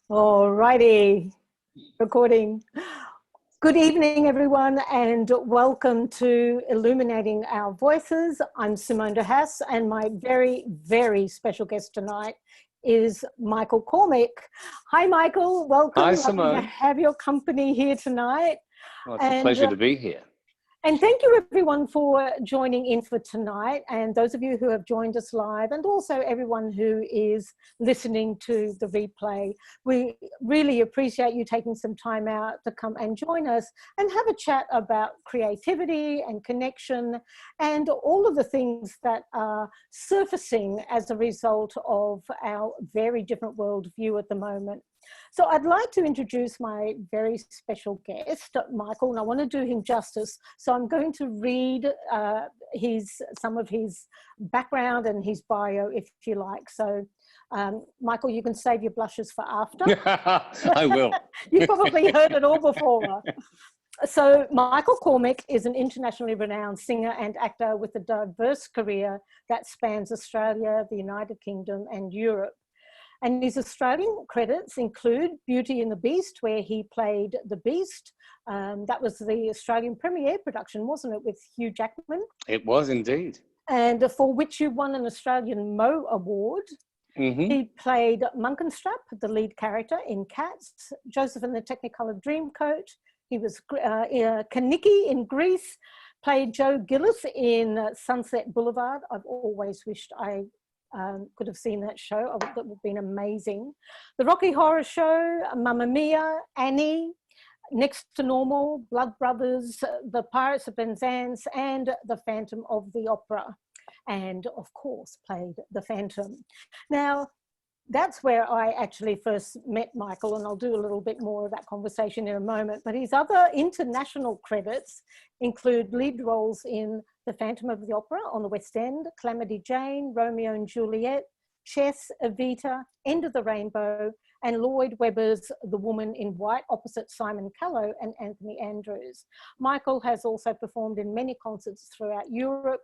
All righty, recording. Good evening, everyone, and welcome to Illuminating Our Voices. I'm Simone de Haas, and my very, very special guest tonight is Michael Cormick. Hi, Michael. Welcome. Hi, Lovely to Simone. have your company here tonight. Well, it's a pleasure to be here. And thank you everyone for joining in for tonight, and those of you who have joined us live, and also everyone who is listening to the replay. We really appreciate you taking some time out to come and join us and have a chat about creativity and connection and all of the things that are surfacing as a result of our very different worldview at the moment. So I'd like to introduce my very special guest, Michael, and I want to do him justice. So I'm going to read some of his background and his bio, if you like. So, Michael, you can save your blushes for after. I will. You've probably heard it all before. So Michael Cormick is an internationally renowned singer and actor with a diverse career that spans Australia, the United Kingdom, and Europe. And his Australian credits include Beauty and the Beast, where he played the Beast. That was the Australian premiere production, wasn't it, with Hugh Jackman? It was indeed. And for which you won an Australian Mo Award. Mm-hmm. He played Munkenstrap, the lead character in Cats, Joseph and the Technicolor Dreamcoat. He was Kaniki in Grease, played Joe Gillis in Sunset Boulevard. I've always wished I could have seen that show. That would have been amazing. The Rocky Horror Show, Mamma Mia, Annie, Next to Normal, Blood Brothers, The Pirates of Penzance, and The Phantom of the Opera. And of course, played the Phantom. Now, that's where I actually first met Michael, and I'll do a little bit more of that conversation in a moment. But his other international credits include lead roles in The Phantom of the Opera on the West End, Calamity Jane, Romeo and Juliet, Chess, Evita, End of the Rainbow, and Lloyd Webber's The Woman in White opposite Simon Callow and Anthony Andrews. Michael has also performed in many concerts throughout Europe,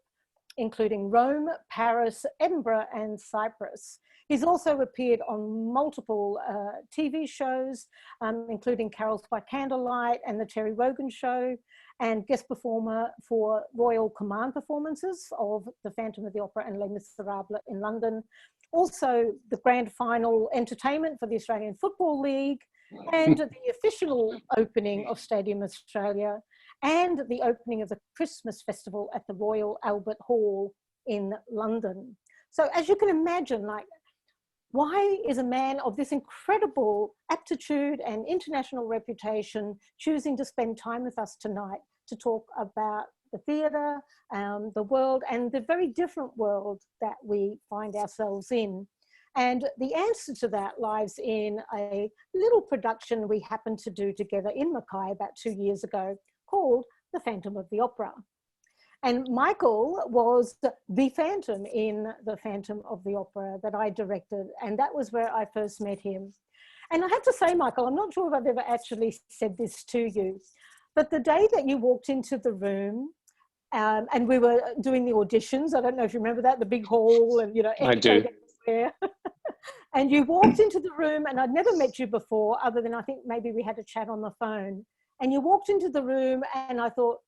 including Rome, Paris, Edinburgh, and Cyprus. He's also appeared on multiple TV shows, including Carols by Candlelight and The Terry Wogan Show, and guest performer for Royal Command performances of The Phantom of the Opera and Les Miserables in London. Also, the grand final entertainment for the Australian Football League, and the official opening of Stadium Australia, and the opening of the Christmas Festival at the Royal Albert Hall in London. So as you can imagine, like, why is a man of this incredible aptitude and international reputation choosing to spend time with us tonight to talk about the theatre, the world, and the very different world that we find ourselves in? And the answer to that lies in a little production we happened to do together in Mackay about 2 years ago called The Phantom of the Opera. And Michael was the Phantom in The Phantom of the Opera that I directed, and that was where I first met him. And I have to say, Michael, I'm not sure if I've ever actually said this to you, but the day that you walked into the room, and we were doing the auditions, I don't know if you remember that, the big hall, and, you know, I do. And you walked into the room, and I'd never met you before, other than I think maybe we had a chat on the phone. And you walked into the room, and I thought,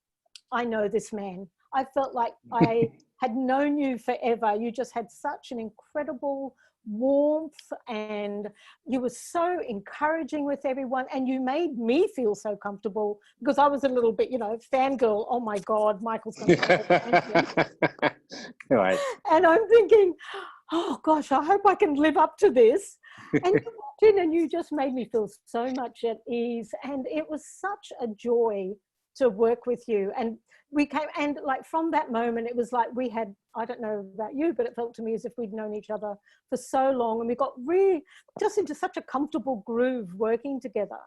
I know this man. I felt like I had known you forever. You just had such an incredible warmth, and you were so encouraging with everyone, and you made me feel so comfortable because I was a little bit, you know, fangirl. Oh my God, Michael's going to Right. And I'm thinking, oh gosh, I hope I can live up to this. And you walked in and you just made me feel so much at ease, and it was such a joy to work with you. And we came, and like from that moment, it was like we had, I don't know about you, but it felt to me as if we'd known each other for so long, and we got really just into such a comfortable groove working together.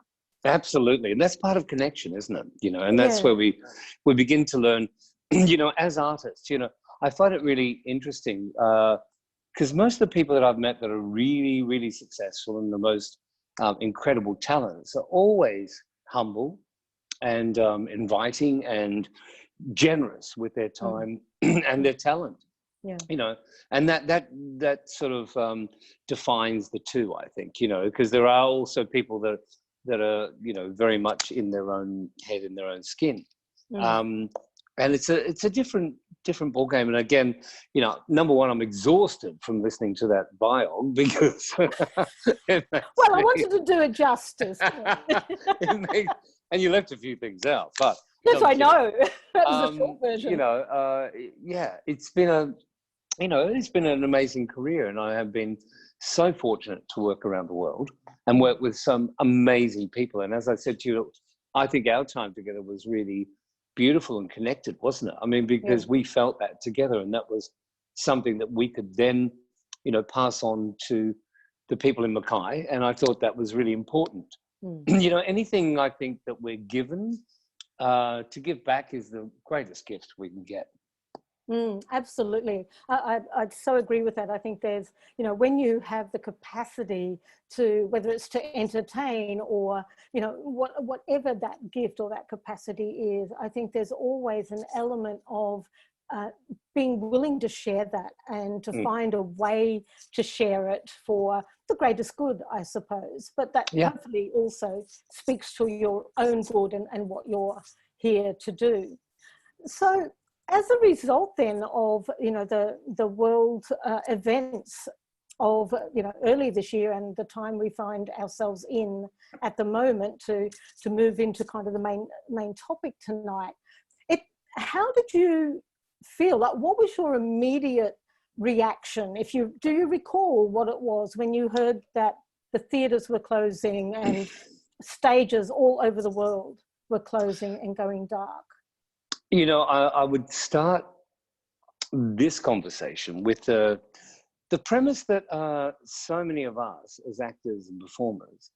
Absolutely. And that's part of connection, isn't it? You know, and that's where we begin to learn, you know, as artists, you know, I find it really interesting because most of the people that I've met that are really, really successful and the most incredible talents are always humble and inviting and generous with their time and their talent. you know, and that sort of defines the two, I think, you know, because there are also people that are, you know, very much in their own head, in their own skin. And it's a different ball game. And again, you know, number one, I'm exhausted from listening to that biog because I wanted to do it justice. And you left a few things out, but yes, I know. That was a short version. You know, it's been an amazing career, and I have been so fortunate to work around the world and work with some amazing people. And as I said to you, I think our time together was really beautiful and connected, wasn't it? I mean, because we felt that together, and that was something that we could then, you know, pass on to the people in Mackay. And I thought that was really important. You know, anything I think that we're given to give back is the greatest gift we can get. Absolutely. I'd so agree with that. I think there's, you know, when you have the capacity to, whether it's to entertain or, you know, whatever that gift or that capacity is, I think there's always an element of being willing to share that and to find a way to share it for the greatest good, I suppose. But that hopefully also speaks to your own good and what you're here to do. So, as a result then of, you know, the world events of, you know, early this year and the time we find ourselves in at the moment to move into kind of the main topic tonight, how did you feel? Like, what was your immediate reaction? Do you recall what it was when you heard that the theatres were closing and stages all over the world were closing and going dark? You know, I would start this conversation with the premise that so many of us as actors and performers,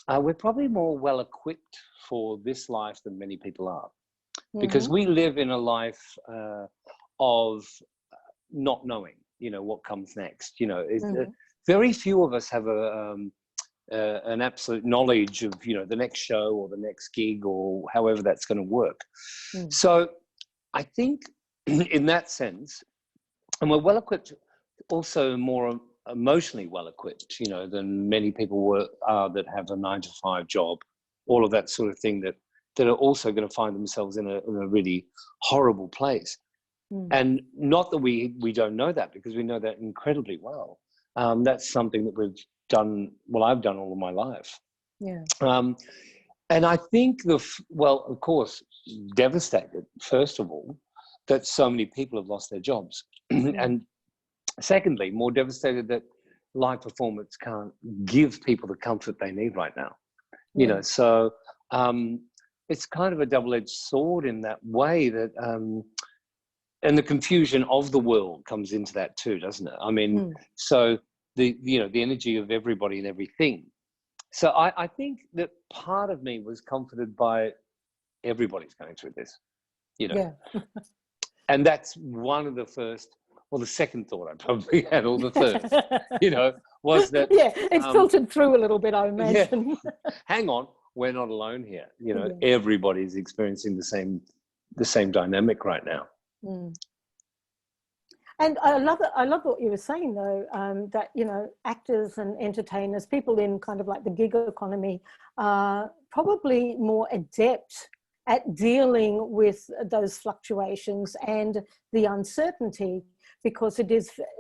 we're probably more well equipped for this life than many people are, because we live in a life of not knowing, you know, what comes next. You know, very few of us have an absolute knowledge of, you know, the next show or the next gig or however that's going to work. So I think in that sense, and we're well equipped, also more emotionally well equipped, you know, than many people are that have a 9-to-5 job, all of that sort of thing, that are also going to find themselves in a really horrible place. And not that we don't know that, because we know that incredibly well. That's something that we've done, well, I've done all of my life. And I think of course, devastated, first of all, that so many people have lost their jobs. And secondly, more devastated that live performance can't give people the comfort they need right now. You know, so it's kind of a double-edged sword in that way, that and the confusion of the world comes into that too, doesn't it? I mean, so the energy of everybody and everything. So I think that part of me was comforted by everybody's going through this, you know. And that's one of the first, well, the second thought I probably had, or the third, you know, was that... it's filtered through a little bit, I imagine. Hang on, we're not alone here. You know, everybody's experiencing the same dynamic right now. And I love what you were saying, though, that, you know, actors and entertainers, people in kind of like the gig economy, are probably more adept at dealing with those fluctuations and the uncertainty, because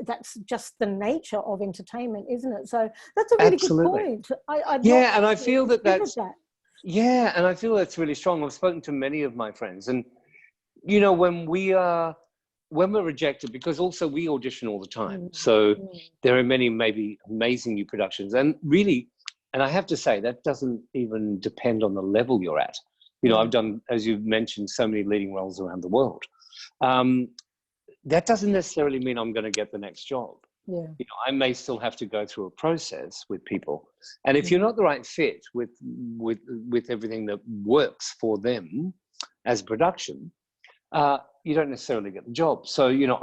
that's just the nature of entertainment, isn't it? So that's a really good point. And I feel that's and I feel that's really strong. I've spoken to many of my friends, and you know, when we're rejected, because also we audition all the time, so there are many maybe amazing new productions, and really, and I have to say, that doesn't even depend on the level you're at. You know, I've done, as you've mentioned, so many leading roles around the world. That doesn't necessarily mean I'm going to get the next job. You know, I may still have to go through a process with people, and if you're not the right fit with everything that works for them as production, you don't necessarily get the job. So, you know,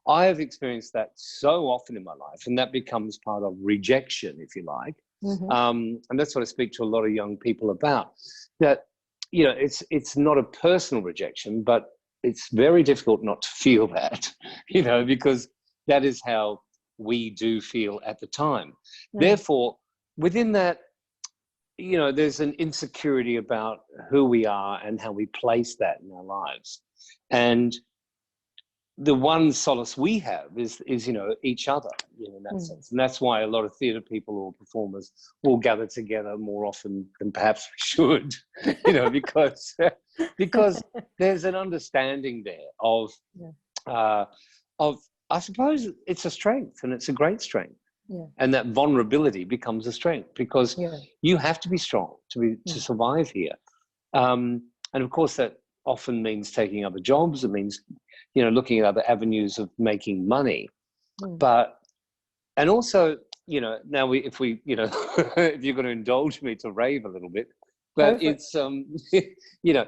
I've experienced that so often in my life, and that becomes part of rejection, if you like. And that's what I speak to a lot of young people about, that, you know, it's not a personal rejection, but it's very difficult not to feel that, you know, because that is how we do feel at the time. Therefore, within that, you know, there's an insecurity about who we are and how we place that in our lives. And the one solace we have is you know, each other, you know, in that sense. And that's why a lot of theatre people or performers will gather together more often than perhaps we should, you know, because there's an understanding there of I suppose it's a strength, and it's a great strength. And that vulnerability becomes a strength, because you have to be strong to survive here. And of course, that often means taking other jobs. It means, you know, looking at other avenues of making money. But, and also, you know, now if we, you know, if you're going to indulge me to rave a little bit, but it's, you know,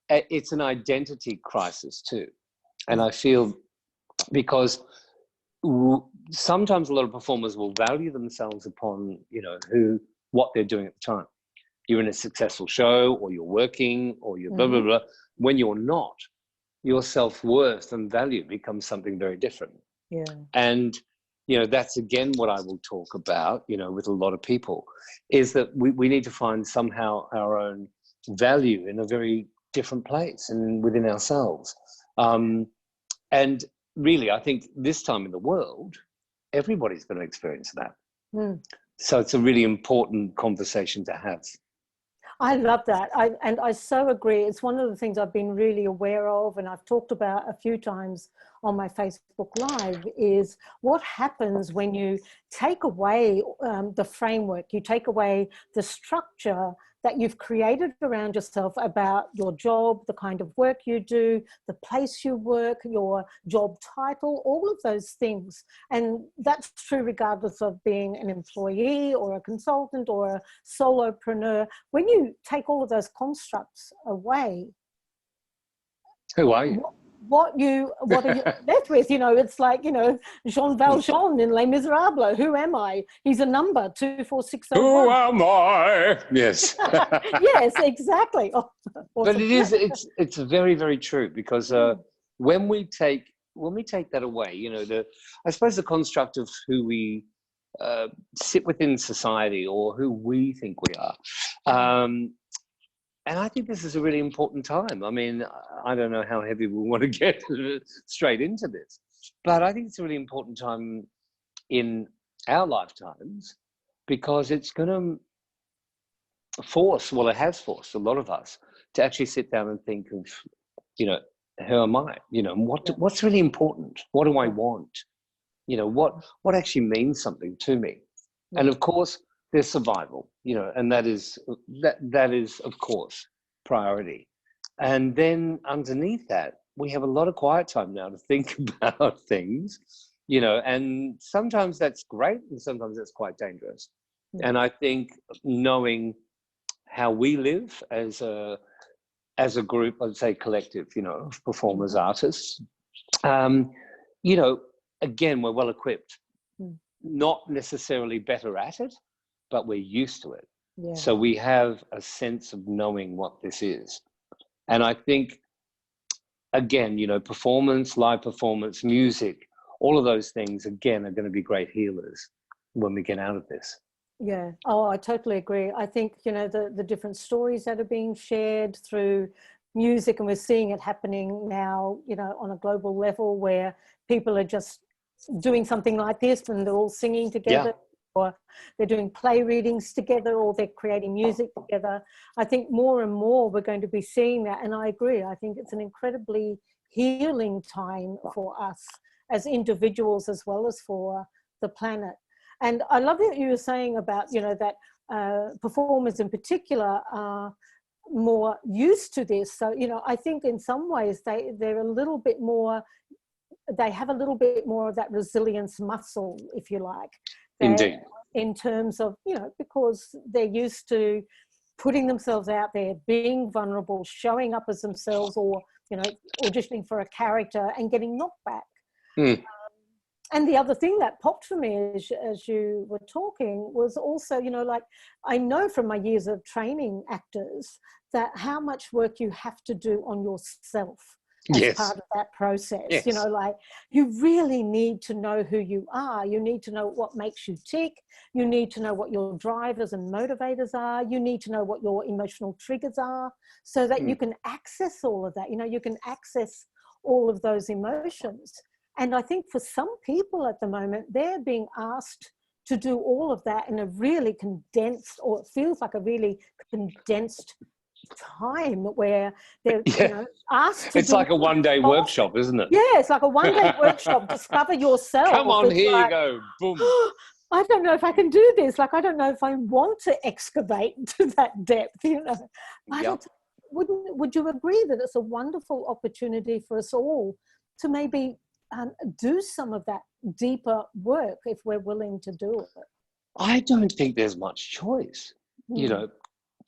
it's an identity crisis too. And I feel, because sometimes a lot of performers will value themselves upon, you know, what they're doing at the time. You're in a successful show, or you're working, or you're blah, blah, blah. When you're not, your self-worth and value becomes something very different. And, you know, that's again what I will talk about, you know, with a lot of people, is that we need to find somehow our own value in a very different place and within ourselves. And really, I think this time in the world, everybody's going to experience that. So it's a really important conversation to have. I love that. And I so agree. It's one of the things I've been really aware of, and I've talked about a few times on my Facebook Live, is what happens when you take away the framework, you take away the structure that you've created around yourself about your job, the kind of work you do, the place you work, your job title, all of those things. And that's true regardless of being an employee or a consultant or a solopreneur. When you take all of those constructs away, who are you? What are you left with? You know, it's like, you know, Jean Valjean in Les Miserables. Who am I? He's a number, 24601. Who am I? Yes. Yes, exactly. Oh, awesome. But it's very, very true, because when we take that away, you know, I suppose the construct of who we sit within society, or who we think we are. And I think this is a really important time. I mean, I don't know how heavy we want to get straight into this, but I think it's a really important time in our lifetimes, because it's going to force, well, it has forced a lot of us to actually sit down and think of, you know, who am I? You know, what's really important? What do I want? You know, what actually means something to me? And of course, there's survival, you know, and that is of course priority. And then underneath that, we have a lot of quiet time now to think about things, you know, and sometimes that's great, and sometimes that's quite dangerous. And I think knowing how we live as a group, I'd say collective, you know, performers, artists, you know, again, we're well equipped, not necessarily better at it, but we're used to it. So we have a sense of knowing what this is. And I think, again, you know, performance, live performance, music, all of those things, again, are going to be great healers when we get out of this. Yeah. Oh, I totally agree. I think, you know, the different stories that are being shared through music, and we're seeing it happening now, you know, on a global level, where people are just doing something like this and they're all singing together, or they're doing play readings together, or they're creating music together. I think more and more we're going to be seeing that. And I agree. I think it's an incredibly healing time for us as individuals, as well as for the planet. And I love what you were saying about, you know, that performers in particular are more used to this. So, you know, I think in some ways they're a little bit more, they have a little bit more of that resilience muscle, if you like. Indeed. In terms of, you know, because they're used to putting themselves out there, being vulnerable, showing up as themselves, or, you know, auditioning for a character and getting knocked back. And the other thing that popped for me as you were talking was also, you know, like, I know from my years of training actors that how much work you have to do on yourself as Yes. part of that process. Yes. You know, like you really need to know who you are. You need to know what makes you tick. You need to know what your drivers and motivators are. You need to know what your emotional triggers are so that you can access all of that. You know, you can access all of those emotions. And I think for some people at the moment, they're being asked to do all of that in a really condensed, or it feels like a really condensed time where they're asked to It's do like a one-day workshop, isn't it? Yeah, it's like a one-day workshop. Discover yourself. Come on, It's here like, you go. Boom. I don't know if I can do this. Like, I don't know if I want to excavate to that depth, you know. But would you agree that it's a wonderful opportunity for us all to maybe do some of that deeper work if we're willing to do it? I don't think there's much choice. You know,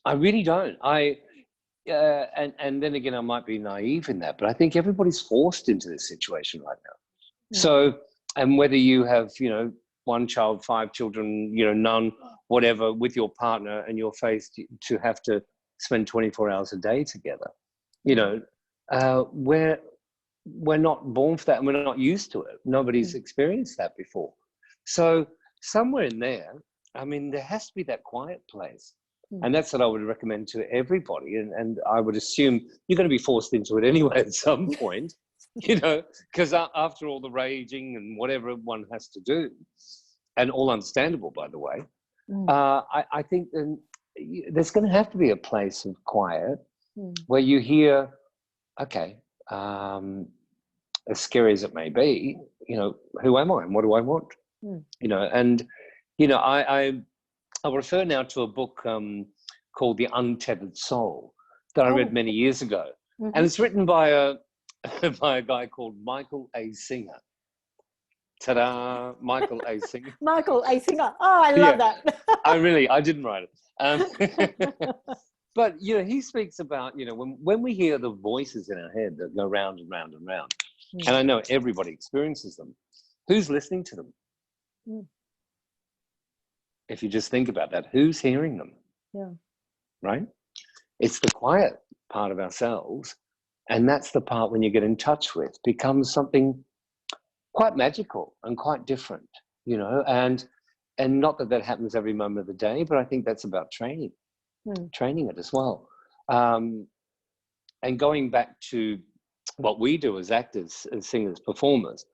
I really don't. And then again, I might be naive in that, but I think everybody's forced into this situation right now. So, and whether you have, you know, one child, 5 children, you know, none, whatever, with your partner, and you're faced to have to spend 24 hours a day together, you know, we're not born for that, and we're not used to it. Nobody's experienced that before. So somewhere in there, I mean, there has to be that quiet place. And that's what I would recommend to everybody. And I would assume you're going to be forced into it anyway at some point, you know, because after all the raging and whatever one has to do, and all understandable, by the way, I think then there's going to have to be a place of quiet where you hear, okay, as scary as it may be, you know, who am I and what do I want? You know, and, you know, I'll refer now to a book called The Untethered Soul that I read many years ago. And it's written by a guy called Michael A. Singer. Ta-da, Michael A. Singer. Michael A. Singer. Oh, I love that. I didn't write it. But, you know, he speaks about, you know, when we hear the voices in our head that go round and round and round, and I know everybody experiences them, who's listening to them? If you just think about that, who's hearing them? Yeah. Right? It's the quiet part of ourselves. And that's the part when you get in touch with becomes something quite magical and quite different, you know, and not that happens every moment of the day, but I think that's about training it as well. And going back to what we do as actors, as singers, performers,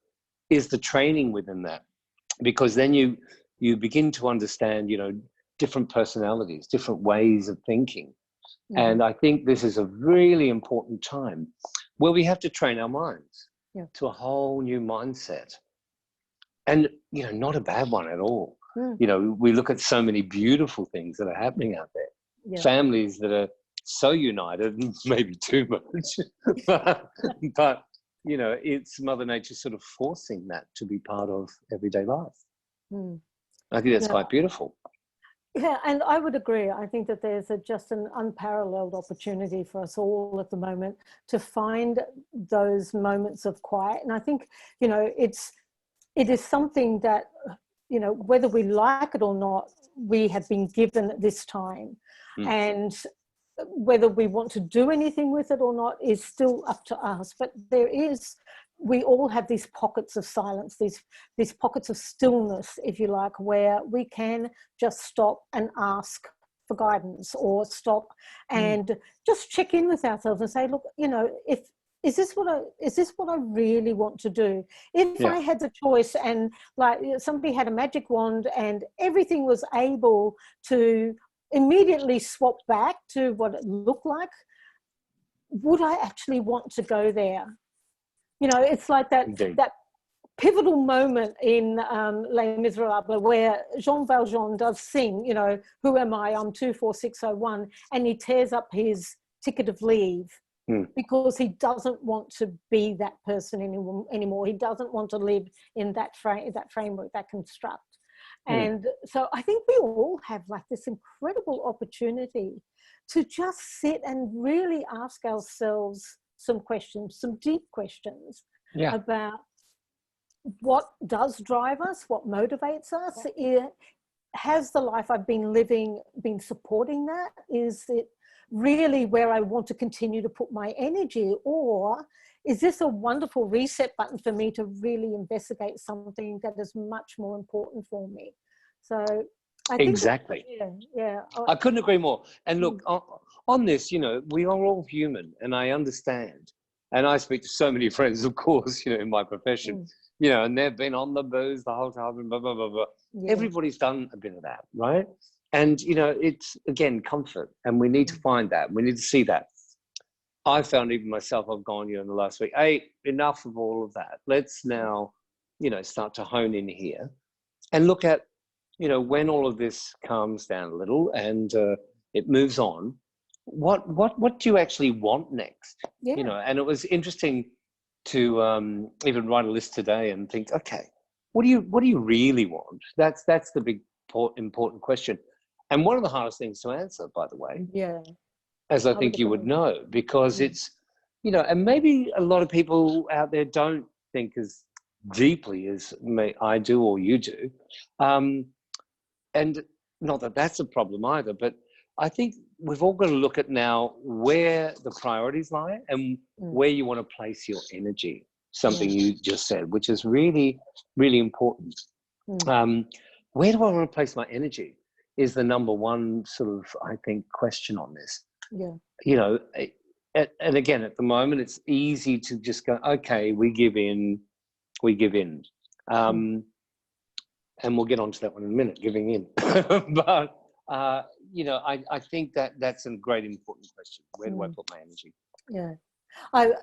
is the training within that, because then you begin to understand, you know, different personalities, different ways of thinking. And I think this is a really important time where we have to train our minds to a whole new mindset. And, you know, not a bad one at all. You know, we look at so many beautiful things that are happening out there. Families that are so united, maybe too much. but, you know, it's Mother Nature sort of forcing that to be part of everyday life. I think that's quite beautiful. Yeah, and I would agree. I think that there's just an unparalleled opportunity for us all at the moment to find those moments of quiet. And I think, you know, it is something that, you know, whether we like it or not, we have been given at this time. And whether we want to do anything with it or not is still up to us. But we all have these pockets of silence, these pockets of stillness, if you like, where we can just stop and ask for guidance, or stop and just check in with ourselves and say, look, you know, is this what I really want to do? If I had the choice, and like somebody had a magic wand and everything was able to immediately swap back to what it looked like, would I actually want to go there? You know, it's like that pivotal moment in Les Miserables where Jean Valjean does sing, you know, who am I? I'm 24601, and he tears up his ticket of leave because he doesn't want to be that person anymore. He doesn't want to live in that framework, that construct. And so I think we all have like this incredible opportunity to just sit and really ask ourselves some questions, some deep questions about what does drive us, what motivates us. Has the life I've been living been supporting that? Is it really where I want to continue to put my energy, or is this a wonderful reset button for me to really investigate something that is much more important for me? So I think exactly. I couldn't agree more. And look, on this, you know, we are all human, and I understand. And I speak to so many friends, of course, you know, in my profession, you know, and they've been on the booze the whole time and blah, blah, blah, blah. Everybody's done a bit of that, right? And, you know, it's, again, comfort. And we need to find that. We need to see that. I found even myself, I've gone, you know, in the last week, hey, enough of all of that. Let's now, you know, start to hone in here and look at, you know, when all of this calms down a little and it moves on, what do you actually want next? You know, and it was interesting to even write a list today and think, okay, what do you really want? That's the big important question, and one of the hardest things to answer, by the way. As I think you would know, because it's, you know, and maybe a lot of people out there don't think as deeply as I do or you do. And not that that's a problem either, but I think we've all got to look at now where the priorities lie and where you want to place your energy, something you just said, which is really, really important. Where do I want to place my energy is the number one sort of, I think, question on this. You know, and again, at the moment, it's easy to just go, okay, we give in. And we'll get onto that one in a minute, giving in. But, you know, I think that's a great important question. Where do I put my energy?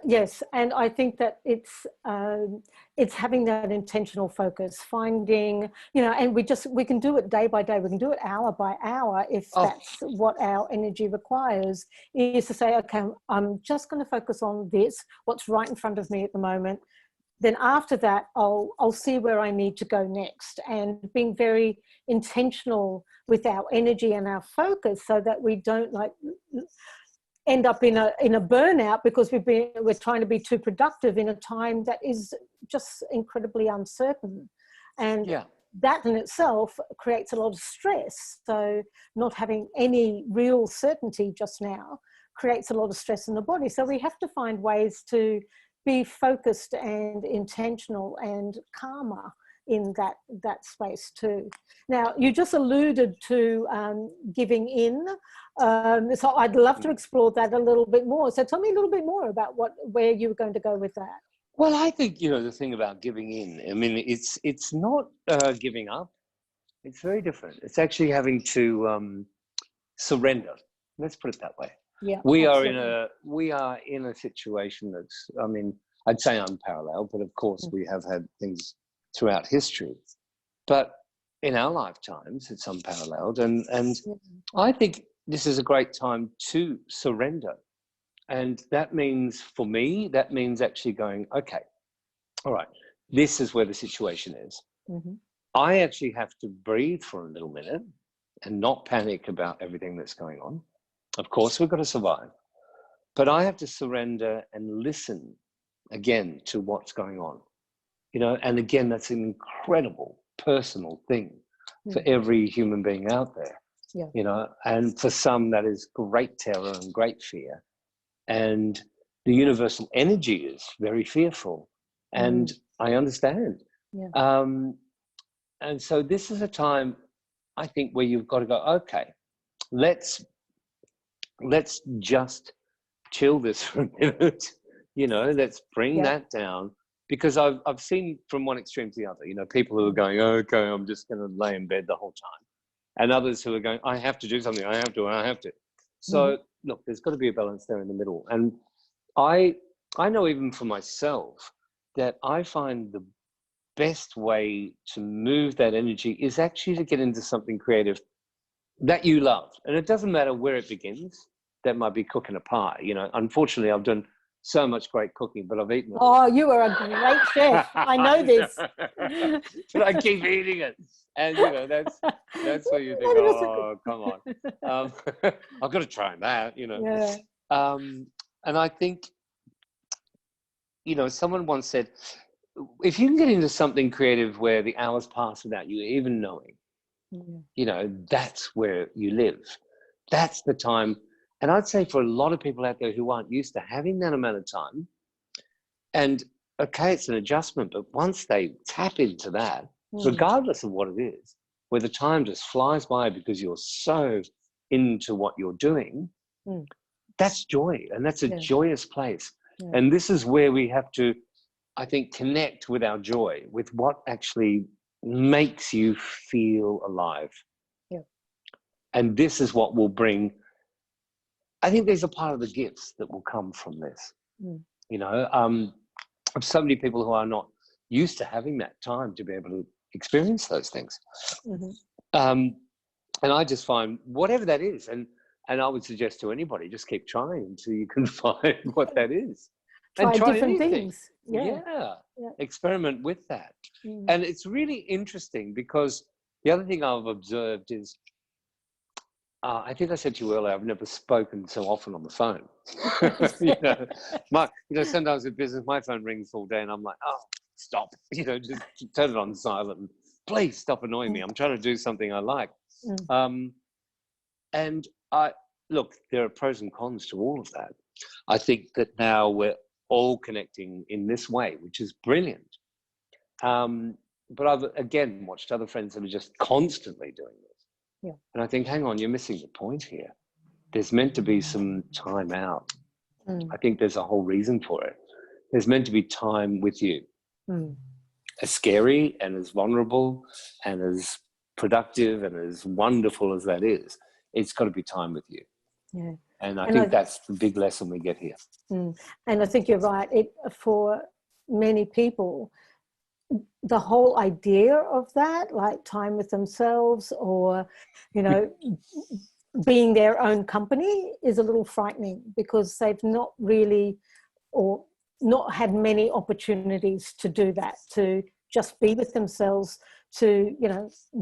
Yes, and I think that it's having that intentional focus, finding, you know, and we can do it day by day. We can do it hour by hour if that's what our energy requires, is to say, okay, I'm just going to focus on this, what's right in front of me at the moment. Then after that, I'll see where I need to go next, and being very intentional with our energy and our focus so that we don't like end up in a burnout because we're trying to be too productive in a time that is just incredibly uncertain. And that in itself creates a lot of stress. So not having any real certainty just now creates a lot of stress in the body. So we have to find ways to be focused and intentional and calmer in that space too. Now, you just alluded to giving in. So I'd love to explore that a little bit more. So tell me a little bit more about where you were going to go with that. Well, I think, you know, the thing about giving in, I mean, it's not giving up. It's very different. It's actually having to surrender. Let's put it that way. We are in a situation that's, I mean, I'd say unparalleled, but of course we have had things throughout history. But in our lifetimes, it's unparalleled. And I think this is a great time to surrender. And that means, for me, that means actually going, okay, all right, this is where the situation is. I actually have to breathe for a little minute and not panic about everything that's going on. Of course, we've got to survive. But I have to surrender and listen again to what's going on. You know, and again, that's an incredible personal thing for every human being out there. You know, and for some that is great terror and great fear. And the universal energy is very fearful. And I understand. And so this is a time, I think, where you've got to go, okay, let's just chill this for a minute, you know, let's bring that down. Because I've seen from one extreme to the other, you know, people who are going, okay, I'm just going to lay in bed the whole time. And others who are going, I have to do something, I have to. So look, there's got to be a balance there in the middle. And I know even for myself that I find the best way to move that energy is actually to get into something creative that you love. And it doesn't matter where it begins. That might be cooking a pie. You know, unfortunately, I've done so much great cooking, but I've eaten it. Oh, you are a great chef. I know this. But I keep eating it. And, you know, that's where you think, oh, come on. I've got to try that, you know. And I think, you know, someone once said, if you can get into something creative where the hours pass without you even knowing, you know, that's where you live. That's the time. And I'd say for a lot of people out there who aren't used to having that amount of time, And okay, it's an adjustment, but once they tap into that, regardless of what it is, where the time just flies by because you're so into what you're doing, that's joy, and that's a joyous place. And this is where we have to, I think, connect with our joy, with what actually makes you feel alive. And this is what will bring, I think these are part of the gifts that will come from this. You know, so many people who are not used to having that time to be able to experience those things. And I just find whatever that is, and I would suggest to anybody, just keep trying until you can find what that is. Try different anything. things. Experiment with that. And it's really interesting because the other thing I've observed is, I think I said to you earlier, I've never spoken so often on the phone. Sometimes with business, my phone rings all day and I'm like, oh, stop, just turn it on silent. Please stop annoying me. I'm trying to do something I like. And look, there are pros and cons to all of that. I think that now we're all connecting in this way, which is brilliant. But I've, again, watched other friends that are just constantly doing this. And I think, hang on, you're missing the point here. There's meant to be some time out. I think there's a whole reason for it. There's meant to be time with you. As scary and as vulnerable and as productive and as wonderful as that is, it's got to be time with you. And I think that's the big lesson we get here. And I think you're right. For many people, the whole idea of that, like time with themselves or, being their own company, is a little frightening because they've not really or not had many opportunities to do that, to just be with themselves, to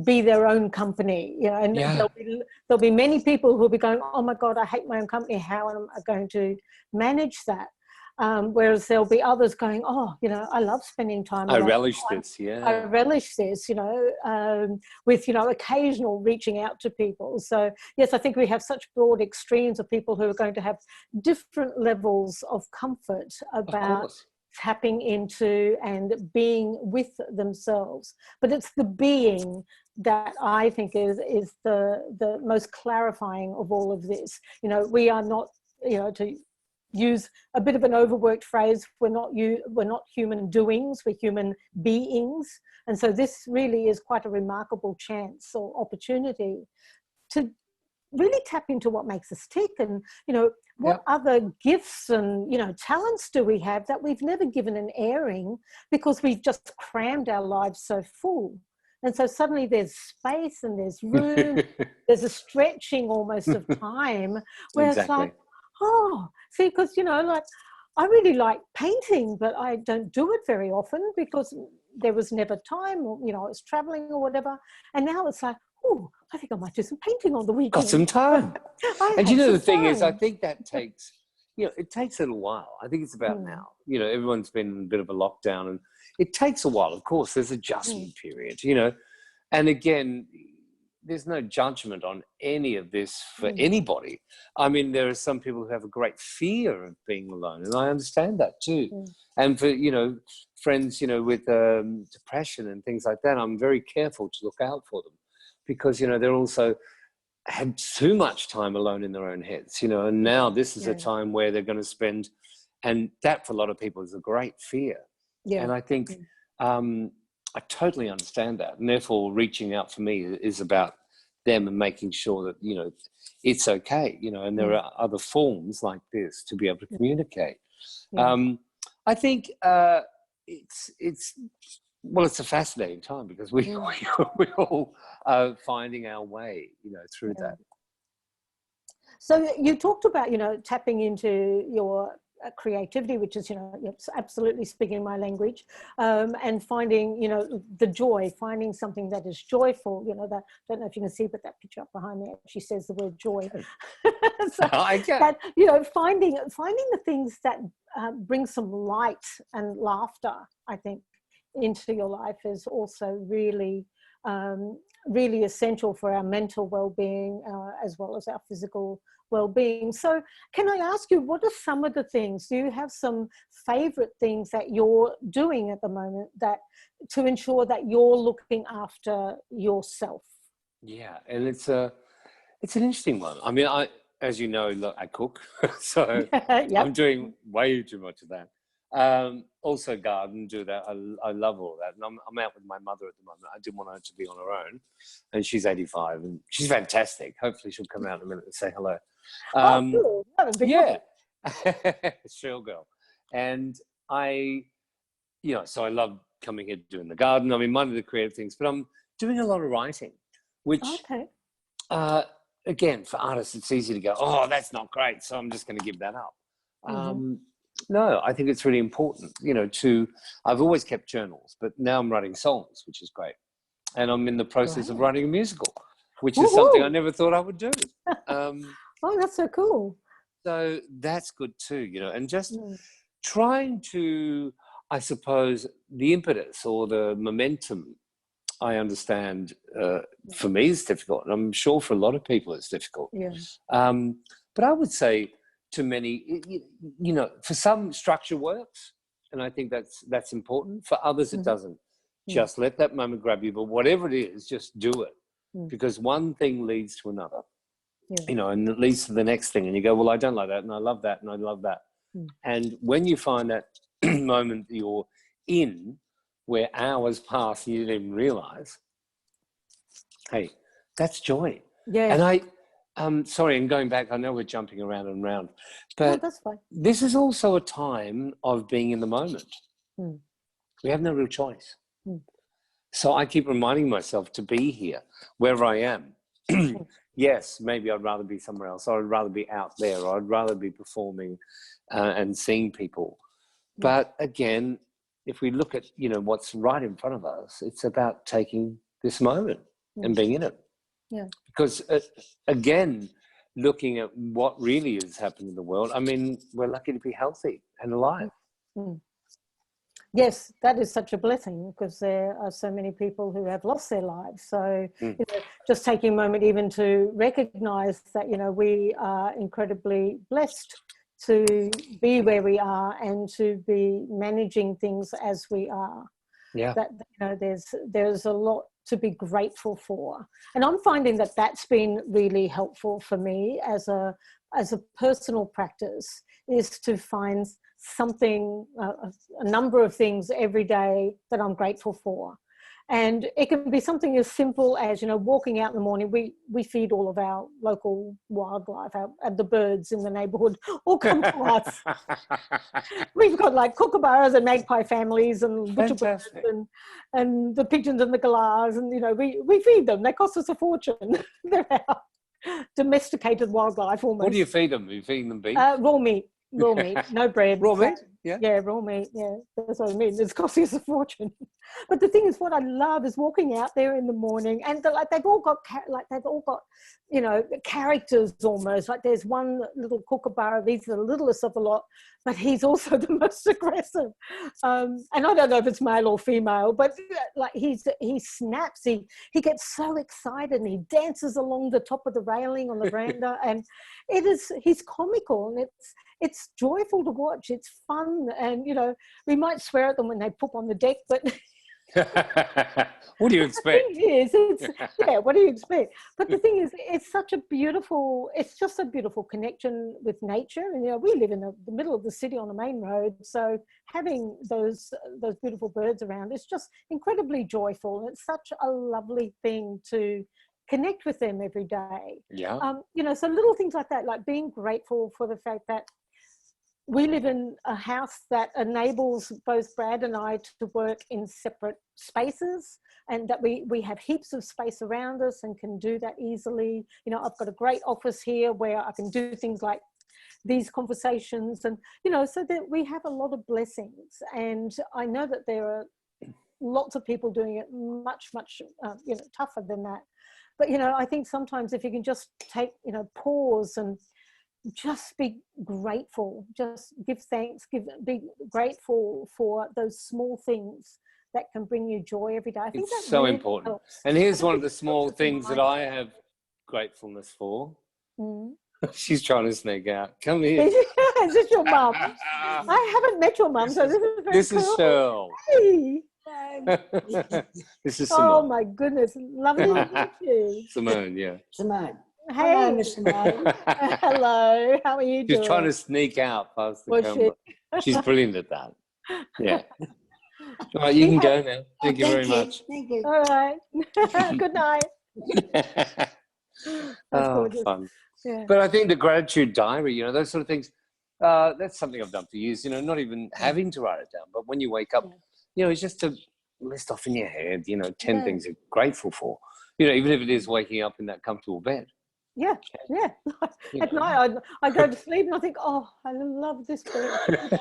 be their own company, and there'll be many people who'll be going, oh my God, I hate my own company, how am I going to manage that? Whereas there'll be others going, oh, I love spending time. I relish this, I relish this, with, occasional reaching out to people. So, yes, I think we have such broad extremes of people who are going to have different levels of comfort about tapping into and being with themselves. But it's the being that I think is the most clarifying of all of this. We are not, to use a bit of an overworked phrase, we're not human doings, we're human beings. And so this really is quite a remarkable chance or opportunity to really tap into what makes us tick, and what other gifts and talents do we have that we've never given an airing because we've just crammed our lives so full. And so suddenly there's space and there's room, there's a stretching almost of time where it's like, oh, see, because, I really like painting, but I don't do it very often because there was never time, or, I was traveling or whatever. And now it's like, oh, I think I might do some painting on the weekend. Got some time. And the thing is, I think that takes, it takes a little while. I think it's about now. Everyone's been in a bit of a lockdown and it takes a while. Of course, there's adjustment period, and again, there's no judgment on any of this for anybody. I mean, there are some people who have a great fear of being alone, and I understand that too. And for, friends, with depression and things like that, I'm very careful to look out for them because, they're also had too much time alone in their own heads, and now this is a time where they're going to spend, and that for a lot of people is a great fear. And I think I totally understand that, and therefore reaching out for me is about them and making sure that it's okay, and there are other forms like this to be able to communicate. I think it's a fascinating time because we're all finding our way through that. So you talked about tapping into your creativity, which is absolutely speaking my language, and finding the joy, finding something that is joyful. That, don't know if you can see, but that picture up behind me actually says the word joy. So I can. That, finding the things that bring some light and laughter, I think, into your life is also really really essential for our mental well-being as well as our physical well-being. So can I ask you, what are some of the things, do you have some favorite things that you're doing at the moment that to ensure that you're looking after yourself? Yeah, and it's an interesting one. I mean, as you know, look, I cook, so Yep. I'm doing way too much of that. Also garden, do that. I love all that. And I'm out with my mother at the moment. I didn't want her to be on her own, and she's 85 and she's fantastic. Hopefully she'll come out in a minute and say hello. Cool. Yeah, Shrill girl. And so I love coming here doing the garden. I mean, one of the creative things, but I'm doing a lot of writing, which again, for artists, it's easy to go, oh, that's not great, so I'm just going to give that up. No, I think it's really important, I've always kept journals, but now I'm writing songs, which is great. And I'm in the process of writing a musical, which is something I never thought I would do. Oh, that's so cool. So that's good too, and just trying to, I suppose, the impetus or the momentum, I understand for me is difficult. And I'm sure for a lot of people it's difficult. Yeah. But I would say to many, for some structure works. And I think that's important. For others, it doesn't. Just let that moment grab you. But whatever it is, just do it. Because one thing leads to another, and it leads to the next thing. And you go, well, I don't like that. And I love that. And I love that. And when you find that moment you're in, where hours pass and you didn't even realize, hey, that's joy. Yeah. And sorry, and going back, I know we're jumping around and around, but that's fine. This is also a time of being in the moment. We have no real choice. So I keep reminding myself to be here, wherever I am. Yes, maybe I'd rather be somewhere else, or I'd rather be out there, or I'd rather be performing and seeing people. But again, if we look at, what's right in front of us, it's about taking this moment and being in it. Yeah. Because again, looking at what really is happening in the world, I mean, we're lucky to be healthy and alive. Yes, that is such a blessing, because there are so many people who have lost their lives. So just taking a moment even to recognize that, we are incredibly blessed to be where we are and to be managing things as we are. Yeah. That, there's a lot to be grateful for. And I'm finding that that's been really helpful for me as a personal practice, is to find something, a number of things every day that I'm grateful for. And it can be something as simple as, walking out in the morning. We feed all of our local wildlife, the birds in the neighborhood all come to us. We've got like kookaburras and magpie families and butcherbirds and the pigeons and the galahs, and we feed them. They cost us a fortune. They're our domesticated wildlife almost. What do you feed them? Are you feeding them beef? Raw meat, no bread. Raw meat? Yeah, raw meat. Yeah, that's what I mean. It's costing us a fortune. But the thing is, what I love is walking out there in the morning, and they've all got characters almost. Like there's one little kookaburra. He's the littlest of the lot, but he's also the most aggressive. And I don't know if it's male or female, but like he snaps. He gets so excited and he dances along the top of the railing on the veranda, and he's comical, and it's joyful to watch. It's fun, and we might swear at them when they poop on the deck, but what do you expect? What do you expect? But the thing is, it's just a beautiful connection with nature. And we live in the middle of the city on the main road, so having those beautiful birds around is just incredibly joyful. And it's such a lovely thing to connect with them every day. Yeah. So little things like that, like being grateful for the fact that we live in a house that enables both Brad and I to work in separate spaces, and that we have heaps of space around us and can do that easily. I've got a great office here where I can do things like these conversations, and so that we have a lot of blessings. And I know that there are lots of people doing it much tougher than that. But I think sometimes if you can just take pause and just be grateful, just give thanks, be grateful for those small things that can bring you joy every day. I think It's that so really important. helps. And here's one of the small things that I have gratefulness for. Mm. She's trying to sneak out. Come here. Is this your mum? I haven't met your mum, so this is very This cool. is Cheryl. Hey. This is Oh Simone. my goodness, lovely to meet you. Simone, yeah. Simone. Hey. Hello, Miss Simone. Hello, how are you doing? She's trying to sneak out past the Was camera. she? She's brilliant at that. Yeah. All right, you can go now. Thank you very much. Thank you. All right. Good night. That's gorgeous. Fun. Yeah. But I think the gratitude diary, you know, those sort of things, that's something I've done for years, you know, not even having to write it down, but when you wake up, you know, it's just to list off in your head, you know, 10 things you're grateful for, you know, even if it is waking up in that comfortable bed. Yeah. At night, I go to sleep and I think, oh, I love this bed.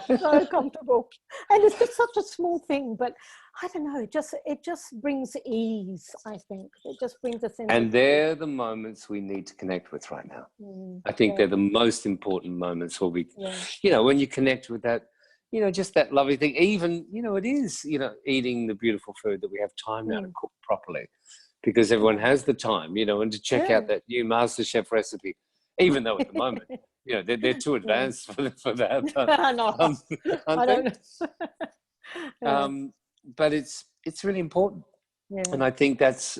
It's so comfortable. And it's just such a small thing, but I don't know, it just brings ease, I think. It just brings a sense And of they're the moments we need to connect with right now. I think they're the most important moments where we, you know, when you connect with that, you know, just that lovely thing, even, you know, it is, you know, eating the beautiful food that we have time now to cook properly. Because everyone has the time, you know, and to check out that new MasterChef recipe, even though at the moment, you know, they're too advanced for that. I don't know. But it's really important, and I think that's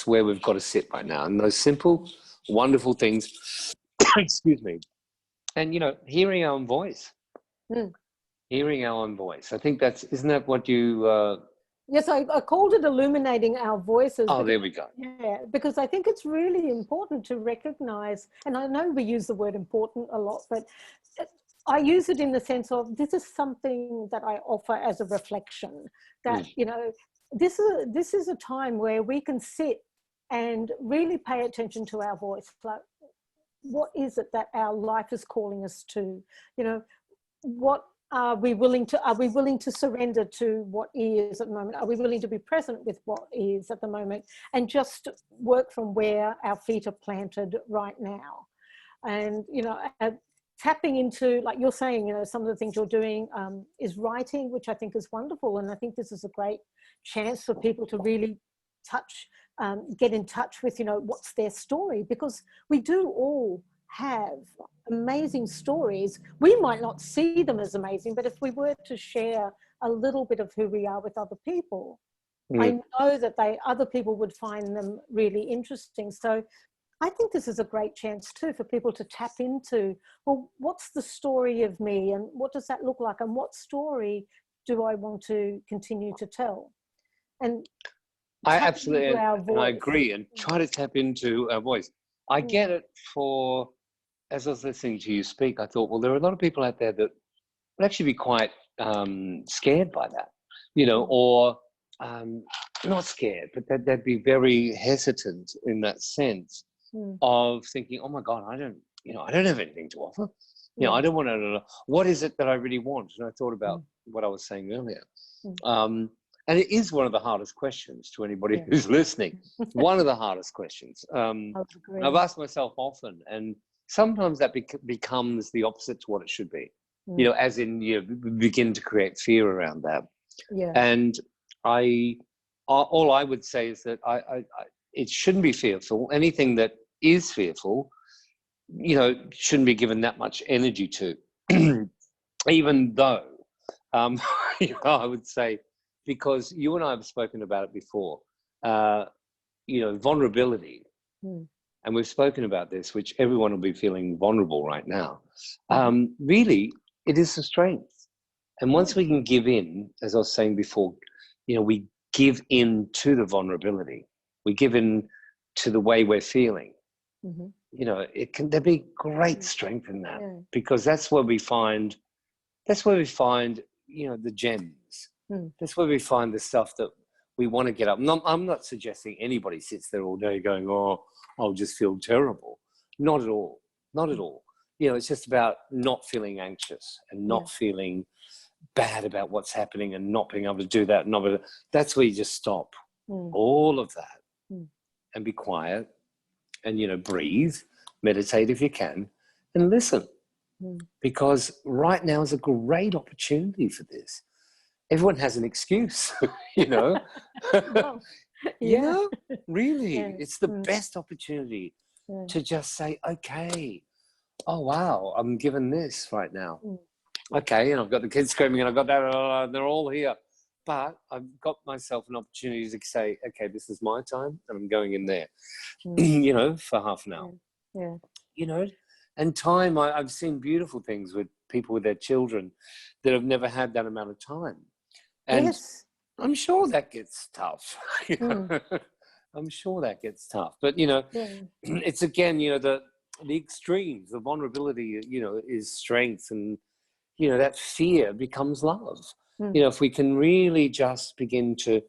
where we've got to sit right now. And those simple, wonderful things. Excuse me, and you know, hearing our own voice, hearing our own voice. I think isn't that what you? Yes, I called it illuminating our voices. Oh, there we go. Yeah, because I think it's really important to recognize, and I know we use the word important a lot, but I use it in the sense of this is something that I offer as a reflection, that, you know, this is a time where we can sit and really pay attention to our voice. Like, what is it that our life is calling us to? You know, what are we willing to surrender to what is at the moment? Are we willing to be present with what is at the moment and just work from where our feet are planted right now? And, you know, tapping into, like you're saying, you know, some of the things you're doing is writing, which I think is wonderful. And I think this is a great chance for people to really get in touch with, you know, what's their story, because we do all have amazing stories. We might not see them as amazing, but if we were to share a little bit of who we are with other people, I know that other people would find them really interesting. So I think this is a great chance too for people to tap into, well, what's the story of me and what does that look like and what story do I want to continue to tell? And I absolutely, and I agree, and try to tap into our voice. I get it for, as I was listening to you speak, I thought, well, there are a lot of people out there that would actually be quite scared by that, you know, or not scared, but they'd be very hesitant in that sense of thinking, oh my God, I don't have anything to offer. You know, I don't want to know, what is it that I really want? And I thought about what I was saying earlier. And it is one of the hardest questions to anybody who's listening. One of the hardest questions. I've asked myself often, and sometimes that becomes the opposite to what it should be. You know, as in you begin to create fear around that. Yeah. And all I would say is that it shouldn't be fearful. Anything that is fearful, you know, shouldn't be given that much energy to. Even though, you know, I would say, because you and I have spoken about it before, you know, vulnerability. And we've spoken about this, which everyone will be feeling vulnerable right now. Really, it is a strength. And once we can give in, as I was saying before, you know, we give in to the vulnerability. We give in to the way we're feeling. You know, there'll be great strength in that, because that's where we find, you know, the gems. That's where we find the stuff that we want to get up. I'm not suggesting anybody sits there all day going, oh, I'll just feel terrible. Not at all. Not at all. You know, it's just about not feeling anxious and not feeling bad about what's happening and not being able to do that. That's where you just stop all of that and be quiet and, you know, breathe, meditate if you can, and listen. Because right now is a great opportunity for this. everyone has an excuse, you know. Well, You yeah. know, really, Yeah. it's the best opportunity to just say, okay, oh wow, I'm given this right now. Okay, and I've got the kids screaming, and I've got that, they're all here. But I've got myself an opportunity to say, okay, this is my time, and I'm going in there, you know, for half an hour. Yeah. You know, and time, I've seen beautiful things with people with their children that have never had that amount of time. And Yes. I'm sure that gets tough. You know? I'm sure that gets tough. But, you know, it's again, you know, the extremes, the vulnerability, you know, is strength, and, you know, that fear becomes love. You know, if we can really just begin to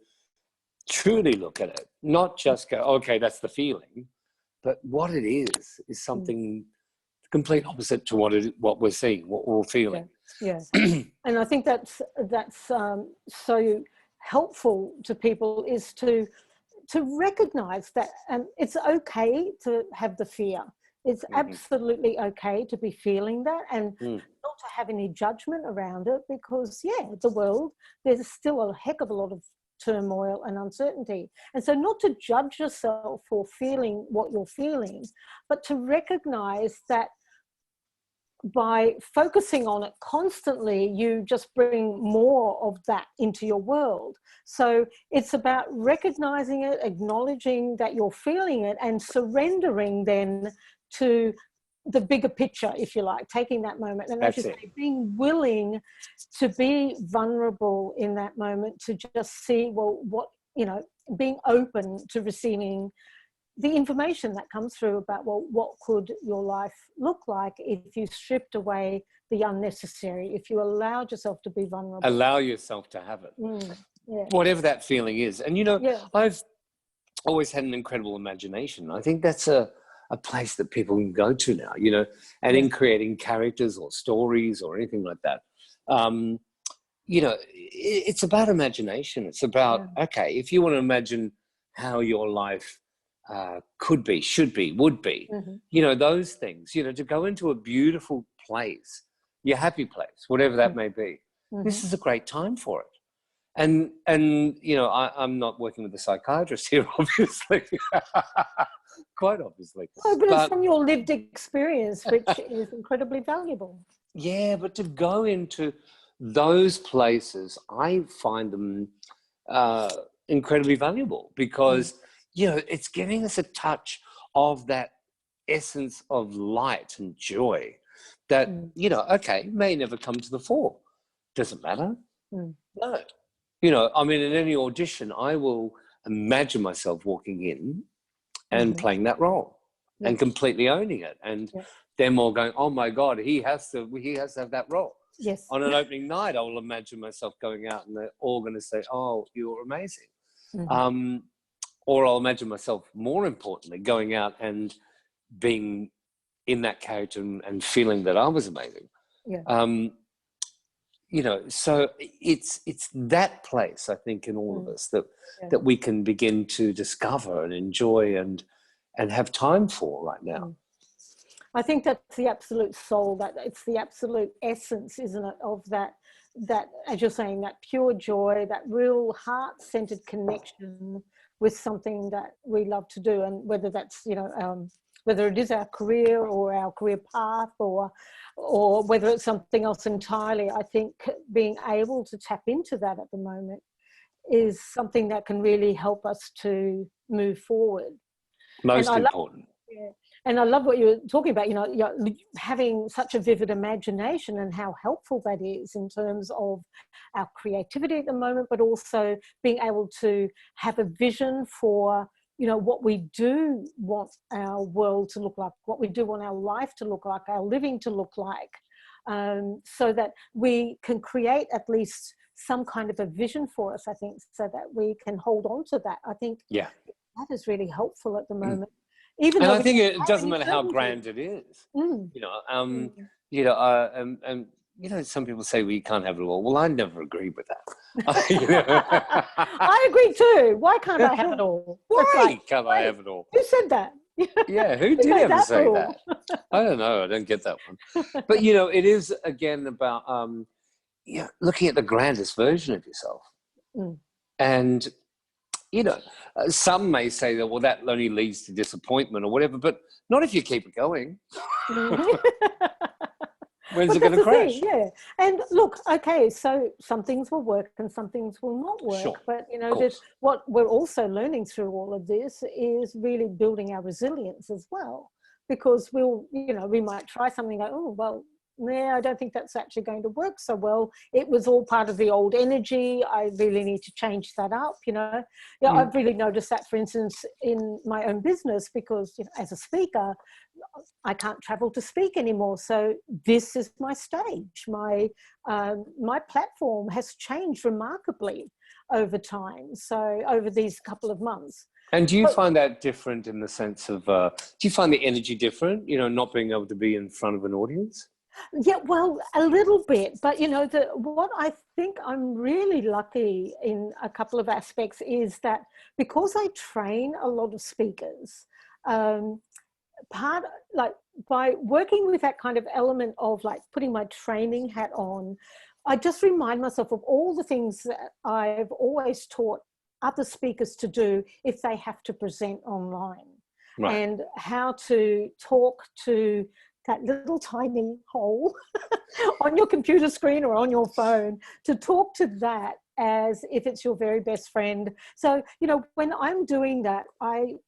truly look at it, not just go, okay, that's the feeling, but what it is something complete opposite to what we're seeing, what we're feeling. Yeah. And I think that's so helpful to people, is to recognize that it's okay to have the fear. It's absolutely okay to be feeling that, and not to have any judgment around it, because the world, there's still a heck of a lot of turmoil and uncertainty. And so not to judge yourself for feeling what you're feeling, but to recognize that by focusing on it constantly, you just bring more of that into your world. So it's about recognizing it, acknowledging that you're feeling it, and surrendering then to the bigger picture, if you like, taking that moment. And as you say, being willing to be vulnerable in that moment, to just see, well, what, you know, being open to receiving the information that comes through about, well, what could your life look like if you stripped away the unnecessary, if you allowed yourself to be vulnerable. Allow yourself to have it. Whatever that feeling is. And, you know, I've always had an incredible imagination. I think that's a place that people can go to now, you know, and in creating characters or stories or anything like that. You know, it's about imagination. It's about, okay, if you want to imagine how your life could be, should be, would be, you know, those things, you know, to go into a beautiful place, your happy place, whatever that may be. This is a great time for it. And you know, I'm not working with a psychiatrist here, obviously, quite obviously. Oh, but it's from your lived experience, which is incredibly valuable. Yeah, but to go into those places, I find them incredibly valuable, because you know, it's giving us a touch of that essence of light and joy that, you know, okay, may never come to the fore. Doesn't matter. No. You know, I mean, in any audition, I will imagine myself walking in and playing that role and completely owning it. And them all going, oh my God, he has to have that role. Yes. On an opening night, I will imagine myself going out and they're all going to say, oh, you're amazing. Or I'll imagine myself, more importantly, going out and being in that character and feeling that I was amazing. You know, so it's that place, I think, in all of us that we can begin to discover and enjoy and have time for right now. I think that's the absolute soul, that it's the absolute essence, isn't it, of that, as you're saying, that pure joy, that real heart-centered connection with something that we love to do. And whether that's, you know, whether it is our career or our career path, or whether it's something else entirely, I think being able to tap into that at the moment is something that can really help us to move forward. Most important. And I love what you were talking about, you know, having such a vivid imagination, and how helpful that is in terms of our creativity at the moment, but also being able to have a vision for, you know, what we do want our world to look like, what we do want our life to look like, our living to look like, so that we can create at least some kind of a vision for us, I think, so that we can hold on to that. I think that is really helpful at the moment. Even and I think it doesn't matter how grand it is. You know, you know, and you know, some people say, well, you can't have it all. Well, I never agree with that. You know? I agree too. Why can't I have it all? Why can't I have it all? Who said that? Yeah, who did ever say that? I don't know. I don't get that one. But, you know, it is, again, about, looking at the grandest version of yourself. Mm. And, some may say that, well, that only leads to disappointment or whatever, but not if you keep it going. When's it going to crash? Thing, yeah. And look, okay, so some things will work and some things will not work. Sure. But, what we're also learning through all of this is really building our resilience as well. Because we might try something like, oh, well, yeah, I don't think that's actually going to work so well. It was all part of the old energy. I really need to change that up, I've really noticed that, for instance, in my own business, because as a speaker, I can't travel to speak anymore. So this is my stage. My platform has changed remarkably over time. So over these couple of months. And do you find that different in the sense of, do you find the energy different, not being able to be in front of an audience? Yeah, well, a little bit, but what I think I'm really lucky in a couple of aspects is that because I train a lot of speakers, by working with that kind of element of like putting my training hat on, I just remind myself of all the things that I've always taught other speakers to do if they have to present online, right. And how to talk to that little tiny hole on your computer screen or on your phone, to talk to that as if it's your very best friend. So, when I'm doing that, I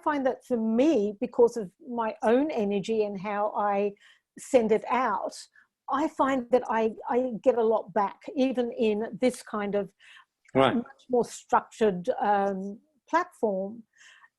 find that for me, because of my own energy and how I send it out, I find that I get a lot back, even in this kind of much more structured platform.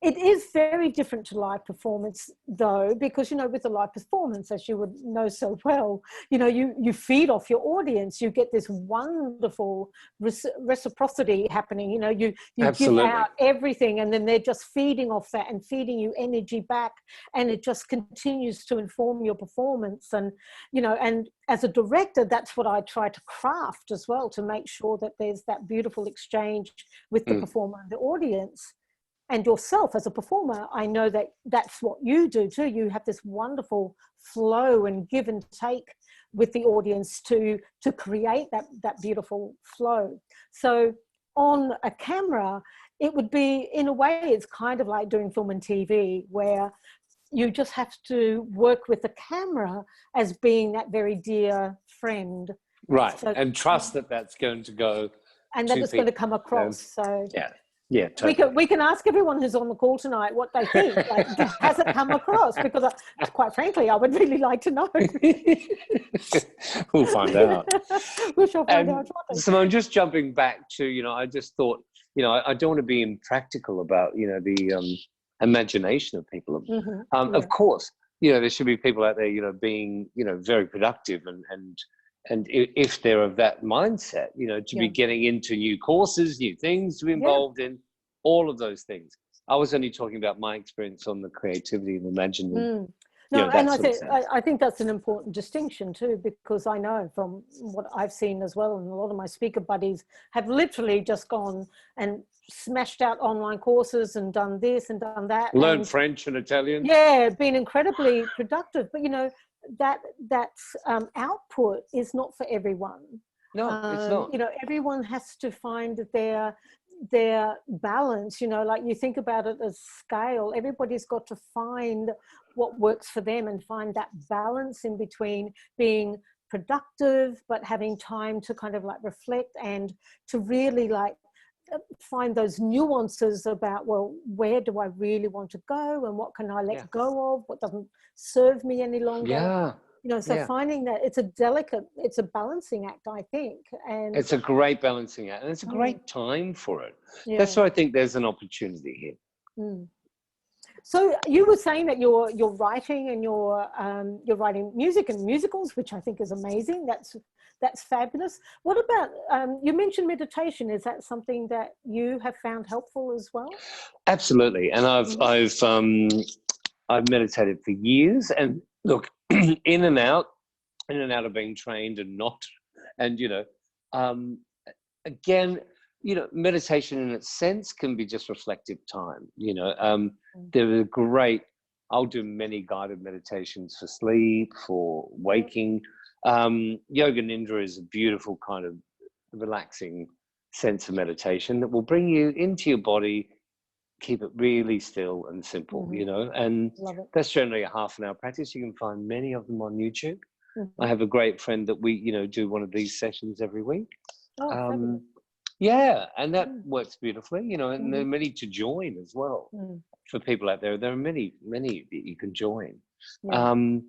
It is very different to live performance, though, because, with a live performance, as you would know so well, you feed off your audience. You get this wonderful reciprocity happening. You give out everything, and then they're just feeding off that and feeding you energy back, and it just continues to inform your performance. And, and as a director, that's what I try to craft as well, to make sure that there's that beautiful exchange with the performer and the audience. And yourself as a performer, I know that that's what you do too. You have this wonderful flow and give and take with the audience to create that beautiful flow. So on a camera, it would be, in a way, it's kind of like doing film and TV, where you just have to work with the camera as being that very dear friend. Right, so, and trust that that's going to go. And that it's going to come across, so... Yeah. Yeah, totally. We can ask everyone who's on the call tonight what they think. Like, has it come across? Because, quite frankly, I would really like to know. We'll find out. We shall find out. Simone, just jumping back to, I just thought, I don't want to be impractical about, the imagination of people. Of course, there should be people out there, being, very productive and if they're of that mindset, to be getting into new courses, new things, to be involved in all of those things. I was only talking about my experience on the creativity and imagining. No, and I think that's an important distinction too, because I know from what I've seen as well, and a lot of my speaker buddies have literally just gone and smashed out online courses and done this and done that. Learned French and Italian. Yeah, been incredibly productive. But, that output is not for everyone. No, it's not. Everyone has to find their balance. Like, you think about it as scale. Everybody's got to find what works for them and find that balance in between being productive but having time to kind of like reflect and to really like find those nuances about, well, where do I really want to go and what can I let go of, what doesn't serve me any longer. Finding that it's a balancing act, I think. And it's a great balancing act, and it's a great time for it. That's why I think there's an opportunity here. So you were saying that you're writing and you're writing music and musicals, which I think is amazing. That's fabulous. What about, you mentioned meditation. Is that something that you have found helpful as well? Absolutely. And I've meditated for years, and look, in and out of being trained and not, and, again, meditation in its sense can be just reflective time. There are great I'll do many guided meditations for sleep, for waking. Yoga Nidra is a beautiful kind of relaxing sense of meditation that will bring you into your body, keep it really still and simple, you know, and that's generally a half an hour practice. You can find many of them on YouTube. I have a great friend that we, you know, do one of these sessions every week. Yeah, and that works beautifully, you know, and there are many to join as well. For people out there, there are many that you can join. And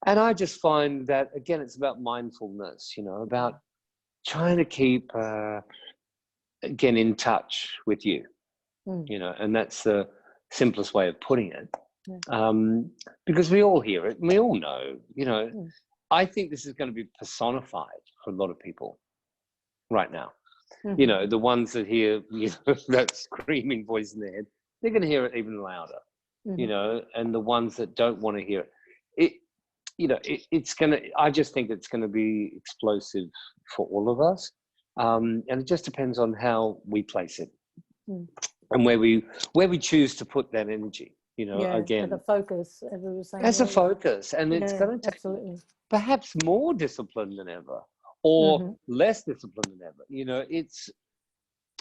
I just find that, again, it's about mindfulness, you know, about trying to keep, again, in touch with you, you know, and that's the simplest way of putting it. Because we all hear it, and we all know, you know, I think this is going to be personified for a lot of people right now. You know, the ones that hear, you know, that screaming voice in their head, they're going to hear it even louder, you know, and the ones that don't want to hear it, you know, it's going to, I just think it's going to be explosive for all of us. And it just depends on how we place it and where we choose to put that energy, you know, again. The focus, as we were saying. As a focus. And it's going to take perhaps more discipline than ever, or less discipline than ever. You know, it's,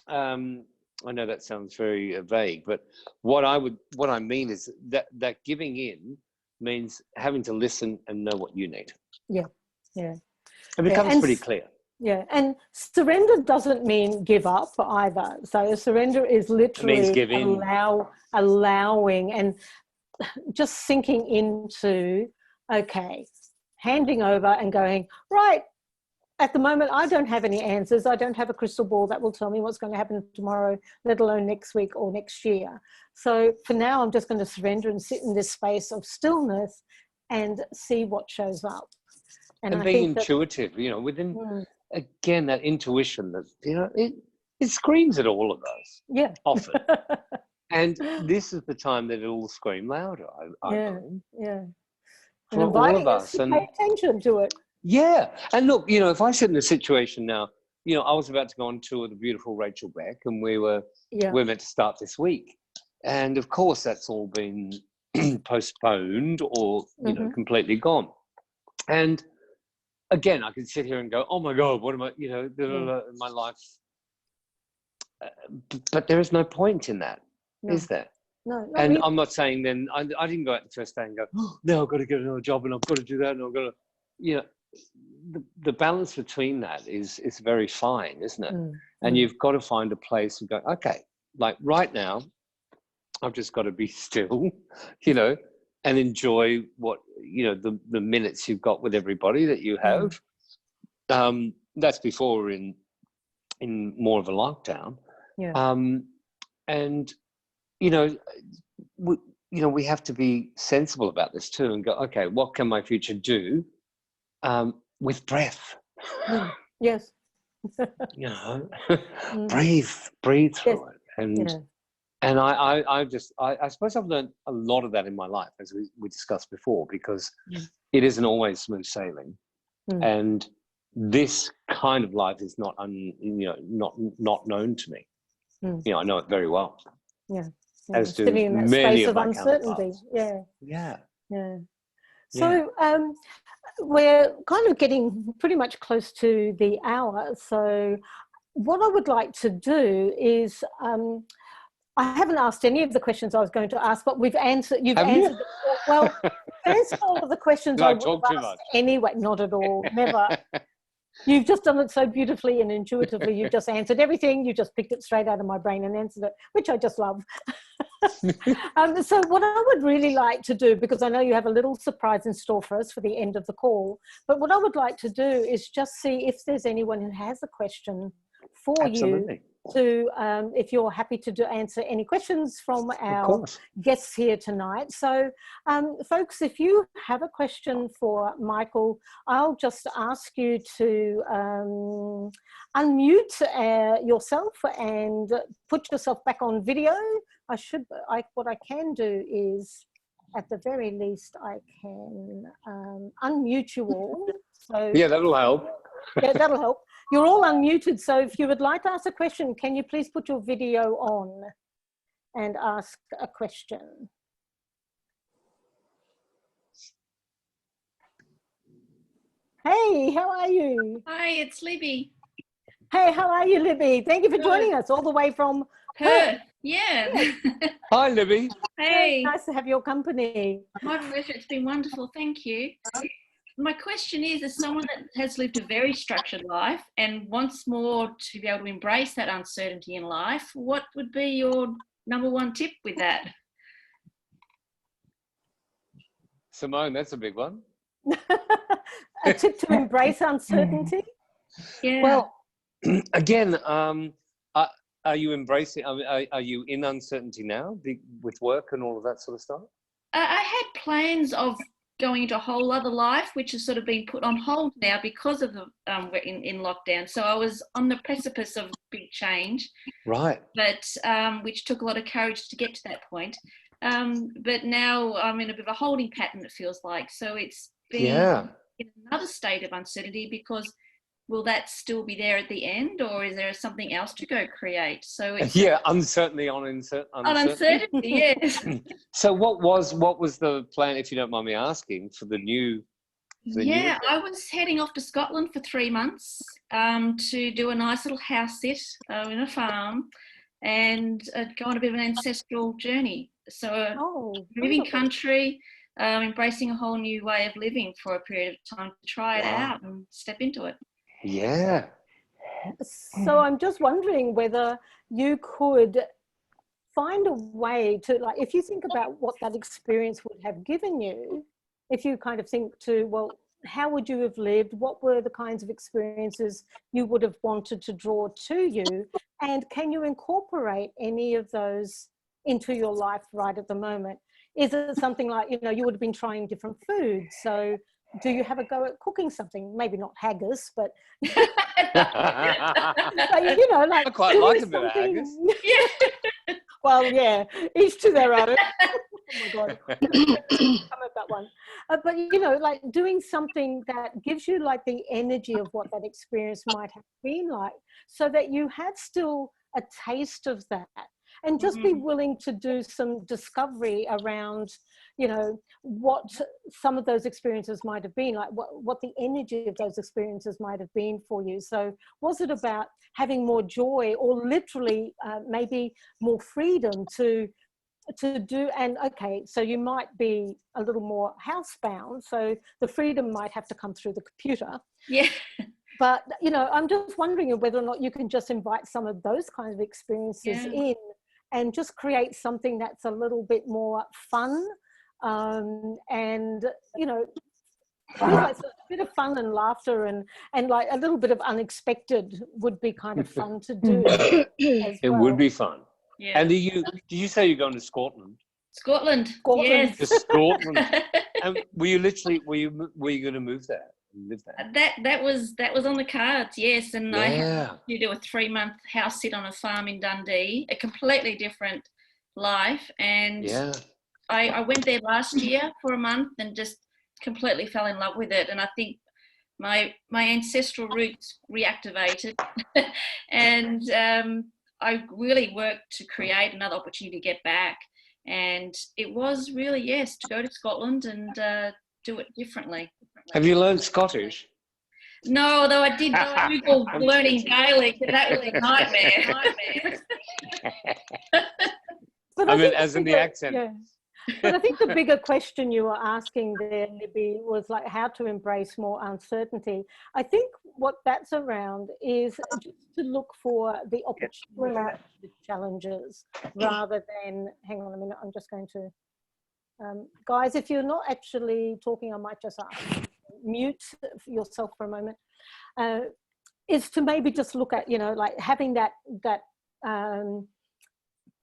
I know that sounds very vague, but what I mean is that giving in means having to listen and know what you need. It becomes pretty clear. And surrender doesn't mean give up either. So surrender is literally allowing and just sinking into, okay, handing over and going, right, at the moment, I don't have any answers. I don't have a crystal ball that will tell me what's going to happen tomorrow, let alone next week or next year. So for now, I'm just going to surrender and sit in this space of stillness and see what shows up. And being intuitive, you know, within, again, that intuition that, you know, it screams at all of us. Often. And this is the time that it will scream louder, I believe. For all of us. And pay attention to it. And look, you know, if I sit in a situation now, you know, I was about to go on tour with the beautiful Rachel Beck, and we're meant to start this week. And of course, that's all been postponed or, you know, completely gone. And again, I can sit here and go, oh my God, what am I, you know, my life. But there is no point in that, is there? No, and I'm not saying then, I didn't go out the first day and go, oh, no, I've got to get another job and I've got to do that and I've got to, you know, the balance between that is very fine, isn't it? And you've got to find a place and go, okay, like right now, I've just got to be still, you know, and enjoy what, you know, the minutes you've got with everybody that you have. That's before we're in more of a lockdown. And, you know, we have to be sensible about this too and go, okay, what can my future do with breath? Yes. You know, breathe through it. And I suppose I've learned a lot of that in my life, as we discussed before, because it isn't always smooth sailing. And this kind of life is not known to me. You know, I know it very well. As do sitting in that many space of my uncertainty. counterparts. So we're kind of getting pretty much close to the hour. So what I would like to do is, I haven't asked any of the questions I was going to ask, but you've answered. Well, answered all of the questions I would have asked anyway. Not at all. Never. You've just done it so beautifully and intuitively. You've just answered everything. You just picked it straight out of my brain and answered it, which I just love. So what I would really like to do, because I know you have a little surprise in store for us for the end of the call, but what I would like to do is just see if there's anyone who has a question for you. To if you're happy to answer any questions from our guests here tonight. So folks, if you have a question for Michael, I'll just ask you to unmute yourself and put yourself back on video. What I can do is, at the very least, I can unmute you all. So that'll help. That'll help. You're all unmuted, so if you would like to ask a question, can you please put your video on and ask a question? Hey, how are you? Hi, it's Libby. Hey, how are you, Libby? Thank you for Good. joining us all the way from Perth. Yeah. Yes. Hi, Libby. Hey, Nice to have your company. my pleasure. It's been wonderful. Thank you. My question is, as someone that has lived a very structured life and wants more to be able to embrace that uncertainty in life, what would be your number one tip with that? Simone, that's a big one. A tip to embrace uncertainty? Yeah. Well, again, are you embracing, are you in uncertainty now with work and all of that sort of stuff? I had plans of going into a whole other life, which has sort of been put on hold now because of the we're in lockdown. So I was on the precipice of big change, Right. but which took a lot of courage to get to that point. But now I'm in a bit of a holding pattern, it feels like. So it's been in another state of uncertainty because will that still be there at the end, or is there something else to go create? So it's uncertainty on uncertainty. Yes. So what was the plan, if you don't mind me asking, for the new? I was heading off to Scotland for 3 months to do a nice little house sit in a farm and go on a bit of an ancestral journey. So moving country, embracing a whole new way of living for a period of time to try it out and step into it. Yeah. So I'm just wondering whether you could find a way to, like, if you think about what that experience would have given you, if you kind of think to, well, how would you have lived? What were the kinds of experiences you would have wanted to draw to you? And can you incorporate any of those into your life right at the moment? Is it something like, you would have been trying different foods. So do you have a go at cooking something? Maybe not haggis, but, like, I quite like a bit of haggis. Yeah. Well, yeah, each to their own. Oh my God, come at that one. But like doing something that gives you like the energy of what that experience might have been like, so that you have still a taste of that, and just be willing to do some discovery around, what some of those experiences might have been like, what the energy of those experiences might have been for you. So was it about having more joy, or literally maybe more freedom to do? And okay, so you might be a little more housebound, so the freedom might have to come through the computer. Yeah. But I'm just wondering whether or not you can just invite some of those kinds of experiences in, and just create something that's a little bit more fun, and like a bit of fun and laughter, and like a little bit of unexpected would be kind of fun to do as It well. would be fun. Yeah. And did you say you're going to Scotland? Scotland. Yes. To Scotland. And were you going to move there and live there? That was on the cards, yes. And I had to do a 3-month house sit on a farm in Dundee, a completely different life. And I went there last year for a month and just completely fell in love with it. And I think my ancestral roots reactivated and I really worked to create another opportunity to get back. And it was really, to go to Scotland and do it differently. Have you learned Scottish? No, though I did Google learning Gaelic, and that was a nightmare. But I mean, as in the accent. Yeah. But I think the bigger question you were asking there, Libby, was like how to embrace more uncertainty. I think what that's around is just to look for the opportunity, the challenges, rather than, hang on a minute, I'm just going to, guys, if you're not actually talking, I might just ask, mute yourself for a moment, is to maybe just look at, like having that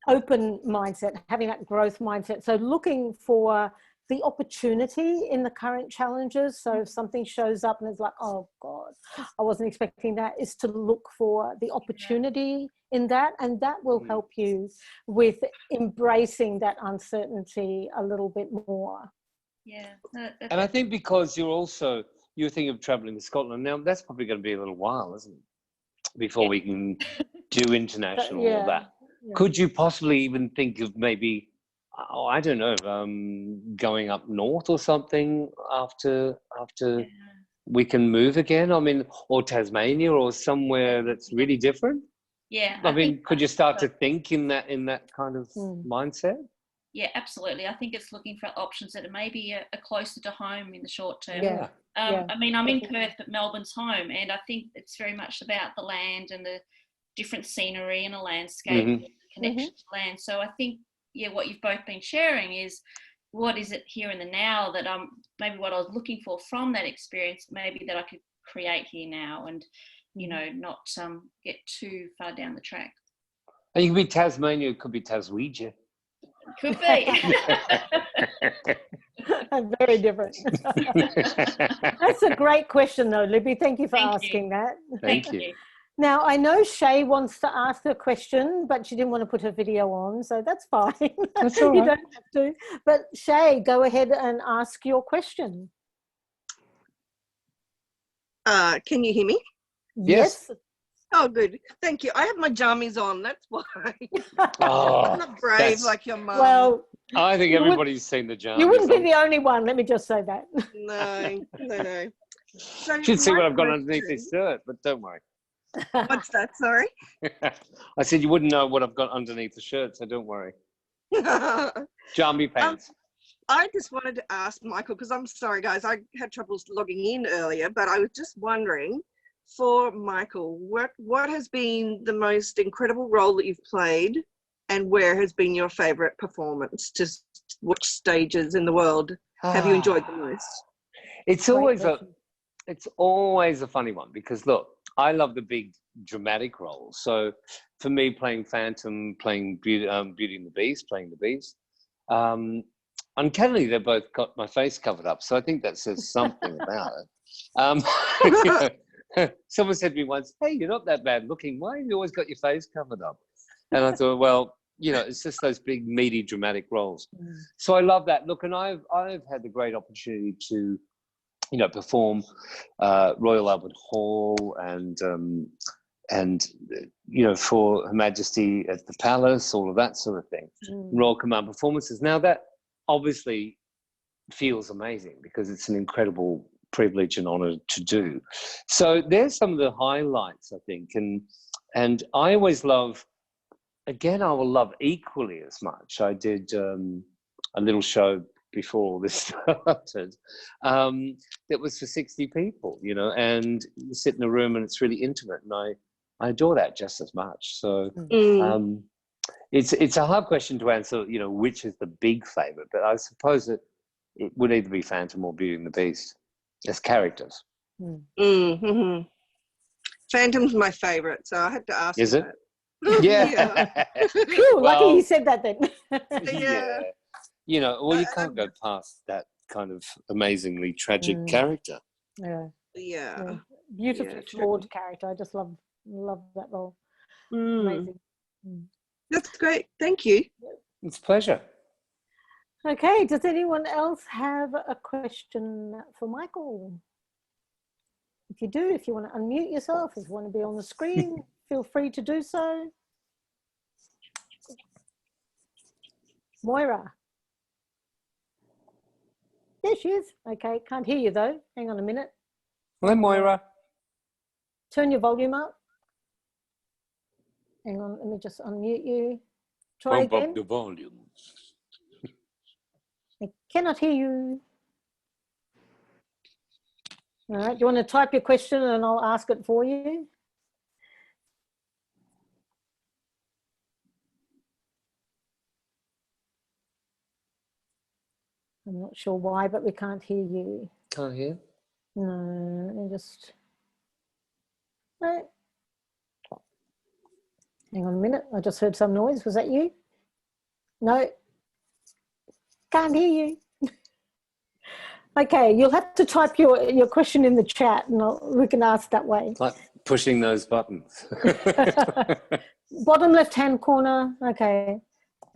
open mindset, having that growth mindset. So looking for the opportunity in the current challenges. So if something shows up and it's like, oh God, I wasn't expecting that, is to look for the opportunity in that. And that will help you with embracing that uncertainty a little bit more. Yeah. And I think because you're thinking of traveling to Scotland. Now that's probably going to be a little while, isn't it? Before we can do international all that. Yeah. Could you possibly even think of maybe, I don't know, going up north or something after we can move again? I mean, or Tasmania or somewhere that's really different? Yeah. I mean, could you start to think in that kind of mindset? Yeah, absolutely. I think it's looking for options that are maybe are closer to home in the short term. Yeah. I mean, I'm in Perth, but Melbourne's home, and I think it's very much about the land and the different scenery and a landscape connection to land. So I think, what you've both been sharing is what is it here in the now that maybe what I was looking for from that experience, maybe that I could create here now, and not get too far down the track. And you could be Tasmania, it could be Taswegia. Could be. Very different. That's a great question, though, Libby. Thank you for asking that. Thank you. Now, I know Shay wants to ask a question, but she didn't want to put her video on, so that's fine. That's all right. You don't have to. But Shay, go ahead and ask your question. Can you hear me? Yes. Oh, good. Thank you. I have my jammies on. That's why. Oh, I'm not brave like your mum. Well, I think everybody's seen the jammies. You wouldn't be the only one. Let me just say that. No. So you should see what I've got underneath this shirt, but don't worry. What's that? Sorry? I said you wouldn't know what I've got underneath the shirt, so don't worry. Jammy pants. I just wanted to ask Michael, because I'm sorry, guys, I had troubles logging in earlier, but I was just wondering, for Michael, what has been the most incredible role that you've played, and where has been your favourite performance? Just which stages in the world have you enjoyed the most? It's always a funny one, because look, I love the big dramatic roles. So for me, playing Phantom, playing Beauty and the Beast, uncannily, they both got my face covered up. So I think that says something about it. Someone said to me once, "Hey, you're not that bad looking. Why have you always got your face covered up?" And I thought, well, it's just those big, meaty, dramatic roles. So I love that. Look, and I've had the great opportunity to, perform Royal Albert Hall and for Her Majesty at the Palace, all of that sort of thing. Royal Command performances. Now that obviously feels amazing because it's an incredible privilege and honor to do. So there's some of the highlights, I think, and I always love. Again, I will love equally as much. I did a little show before all this started that was for 60 people, and you sit in a room and it's really intimate, and I adore that just as much. So it's a hard question to answer, which is the big favourite, but I suppose it would either be Phantom or Beauty and the Beast as characters. Phantom's my favourite, so I had to ask. Is you it? that. Yeah. Phew, lucky you said that then. Yeah. You can't go past that kind of amazingly tragic character. Yeah. Beautifully flawed character. I just love that role. Amazing. That's great. Thank you. It's a pleasure. Okay, does anyone else have a question for Michael? If you do, if you want to unmute yourself, if you want to be on the screen, feel free to do so. Moira. There she is. Okay, can't hear you though. Hang on a minute. Hello, Moira. Turn your volume up. Hang on, let me just unmute you. Try again. Bump up the volume. I cannot hear you. All right, do you want to type your question and I'll ask it for you? I'm not sure why, but we can't hear you. Can't hear? No, let me just... No. Hang on a minute, I just heard some noise. Was that you? No. Can't hear you. Okay, you'll have to type your question in the chat and we can ask that way. Like pushing those buttons. Bottom left-hand corner, okay.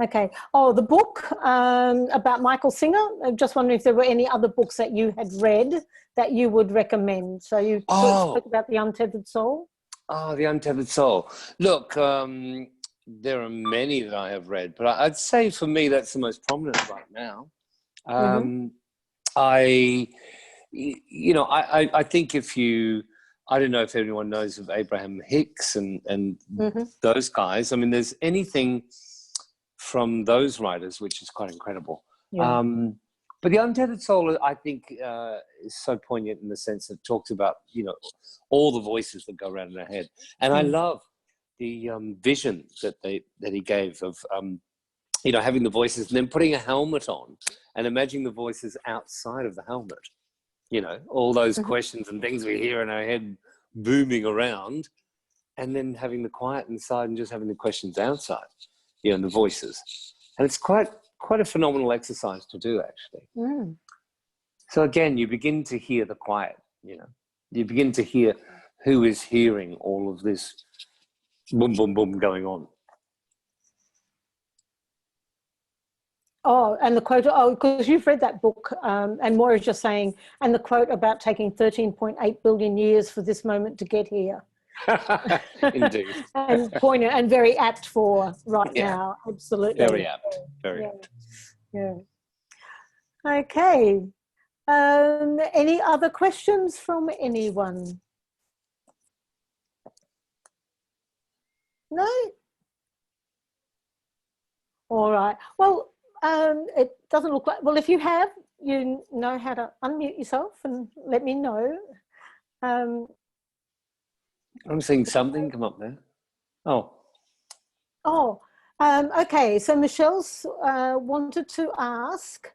Okay. Oh, the book about Michael Singer. I'm just wondering if there were any other books that you had read that you would recommend. So you spoke about The Untethered Soul. Oh, The Untethered Soul. Look, there are many that I have read, but I'd say for me that's the most prominent right now. you know, I think if you, I don't know if anyone knows of Abraham Hicks and those guys. I mean, there's anything from those writers which is quite incredible. Yeah. But the Untethered Soul, I think, is so poignant in the sense that it talks about, you know, all the voices that go around in our head. And I love the vision that he gave of, you know, having the voices and then putting a helmet on and imagining the voices outside of the helmet. You know, all those questions and things we hear in our head booming around, and then having the quiet inside and just having the questions outside, you know, and the voices. And it's quite a phenomenal exercise to do, actually. So again, you begin to hear the quiet, you know, you begin to hear who is hearing all of this boom, boom, boom going on. Oh, and the quote, because you've read that book, and Moira's just saying, and the quote about taking 13.8 billion years for this moment to get here. Indeed. And poignant and very apt for right now. Absolutely. Very apt. Very apt. Yeah. Okay. Any other questions from anyone? No? All right. Well, it doesn't look like, well, if you have, you know how to unmute yourself and let me know. I'm seeing something come up there. Okay. So Michelle's wanted to ask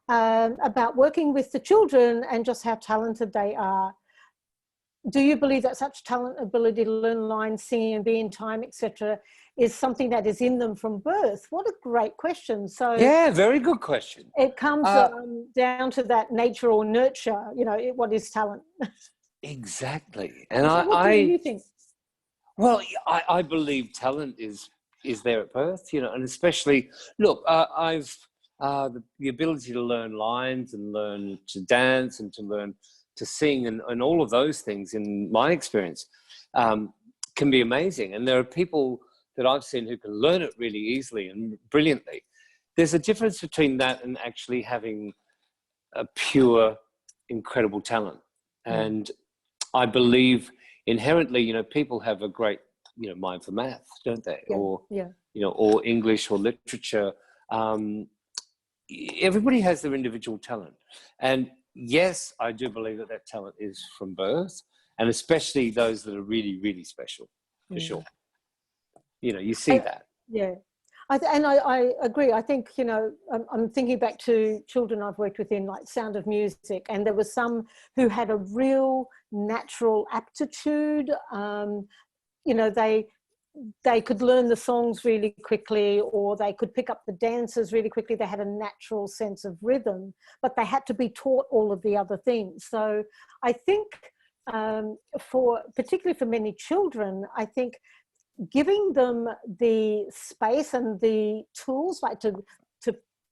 about working with the children and just how talented they are. Do you believe that such talent, ability to learn lines, singing and be in time, etc., is something that is in them from birth? What a great question. So yeah, very good question. It comes down to that nature or nurture, you know, what is talent? Exactly. And so what do you think? Well, I believe talent is there at birth, you know, and especially, look, I've the ability to learn lines and learn to dance and to learn to sing and all of those things in my experience can be amazing. And there are people that I've seen who can learn it really easily and brilliantly. There's a difference between that and actually having a pure, incredible talent. And I believe inherently, you know, people have a great, you know, mind for math, don't they? Or, you know, or English or literature. Everybody has their individual talent. And yes, I do believe that talent is from birth, and especially those that are really, really special, for sure. You know, you see that. Yeah. I agree. I think, you know, I'm thinking back to children I've worked with in like Sound of Music, and there were some who had a real natural aptitude. You know, they could learn the songs really quickly, or they could pick up the dances really quickly. They had a natural sense of rhythm, but they had to be taught all of the other things. So I think particularly for many children, I think giving them the space and the tools like to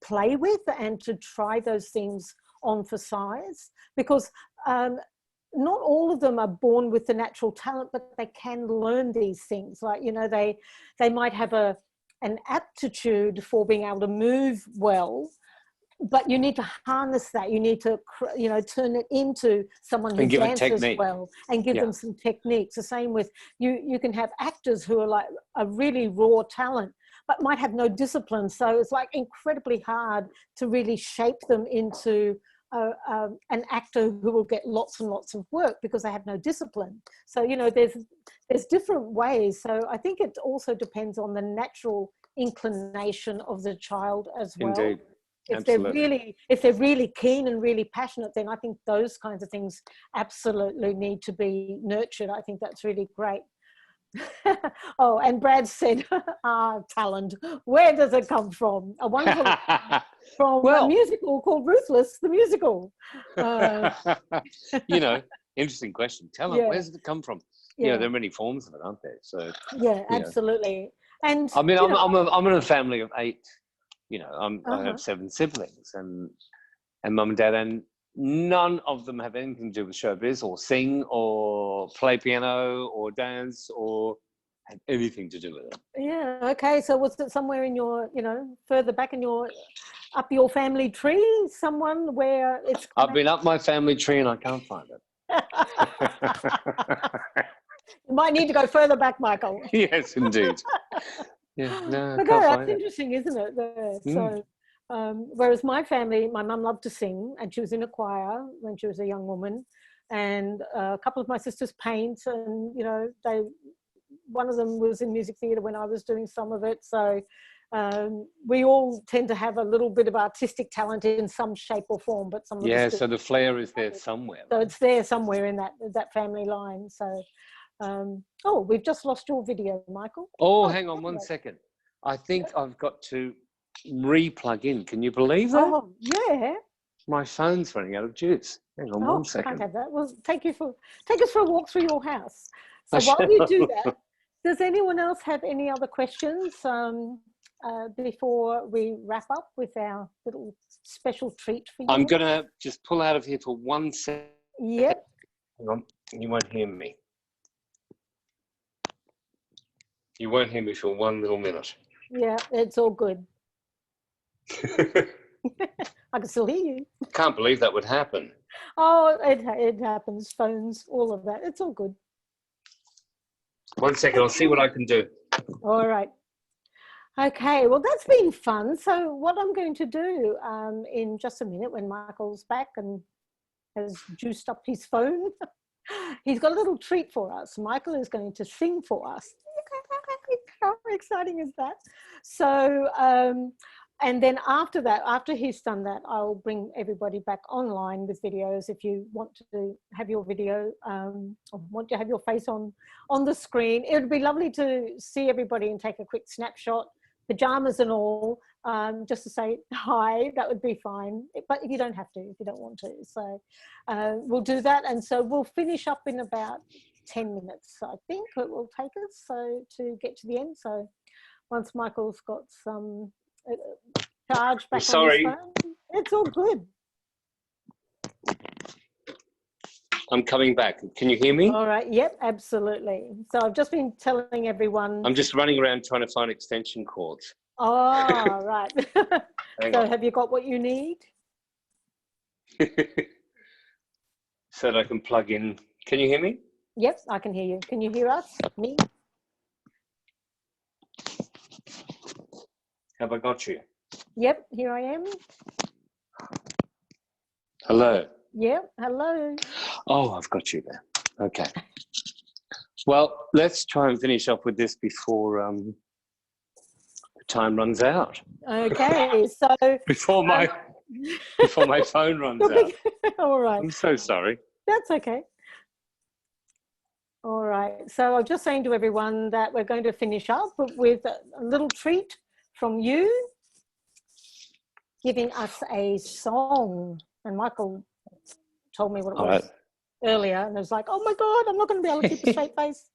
play with and to try those things on for size, because not all of them are born with the natural talent, but they can learn these things. Like, you know, they might have an aptitude for being able to move well, but you need to harness that. You need to, you know, turn it into someone who dances well and give them some techniques. The same with you can have actors who are like a really raw talent, but might have no discipline. So it's like incredibly hard to really shape them into an actor who will get lots and lots of work because they have no discipline. So, you know, there's different ways. So I think it also depends on the natural inclination of the child as well. Indeed. If they're really keen and really passionate, then I think those kinds of things absolutely need to be nurtured. I think that's really great. Oh, and Brad said, talent, where does it come from? A wonderful from a musical called Ruthless, the musical. You know, interesting question. Talent, where does it come from? You know, there are many forms of it, aren't there? So yeah, absolutely. And I mean, I'm in a family of 8. You know, I have 7 siblings, and mum and dad, and none of them have anything to do with showbiz or sing or play piano or dance or had anything to do with it. Yeah. Okay. So was it somewhere in your, further back in up your family tree? Someone where it's. I've been up my family tree and I can't find it. You might need to go further back, Michael. Yes, indeed. Yeah. No, But can't that's find it. interesting, isn't it? So, whereas my family, my mum loved to sing, and she was in a choir when she was a young woman, and a couple of my sisters paint, and one of them was in music theatre when I was doing some of it. So we all tend to have a little bit of artistic talent in some shape or form, but some of us so the flair is there somewhere. So it's there somewhere in that family line. So we've just lost your video, Michael. Oh, hang on 1 second. I think I've got to re-plug in. Can you believe that? Oh, yeah. My phone's running out of juice. Hang on 1 second. Can't have that. Well, take us for a walk through your house. So while you do that, does anyone else have any other questions before we wrap up with our little special treat for you? I'm going to just pull out of here for 1 second. Yep. Hang on. You won't hear me. You won't hear me for 1 little minute. Yeah, it's all good. I can still hear you. Can't believe that would happen. Oh, it happens. Phones, all of that. It's all good. 1 second. I'll see what I can do. All right. Okay, well, that's been fun. So what I'm going to do in just a minute when Michael's back and has juiced up his phone, he's got a little treat for us. Michael is going to sing for us. How exciting is that? So, and then after he's done that, I'll bring everybody back online with videos. If you want to have your video, or want to have your face on the screen, it would be lovely to see everybody and take a quick snapshot, pajamas and all, just to say hi. That would be fine, but you don't have to if you don't want to. So we'll do that, and so we'll finish up in about 10 minutes, I think it will take us to get to the end. So once Michael's got some charge back on his phone, it's all good. I'm coming back. Can you hear me? All right. Yep, absolutely. So I've just been telling everyone. I'm just running around trying to find extension cords. Oh, right. So have you got what you need? So that I can plug in. Can you hear me? Yep, I can hear you. Can you hear us? Me? Have I got you? Yep, here I am. Hello. Yep, hello. Oh, I've got you there. Okay. Well, let's try and finish up with this before the time runs out. Okay, so before my phone runs out. All right. I'm so sorry. That's okay. All right. So I'm just saying to everyone that we're going to finish up with a little treat from you, giving us a song. And Michael told me what it was earlier, and I was like, oh my God, I'm not going to be able to keep a straight face.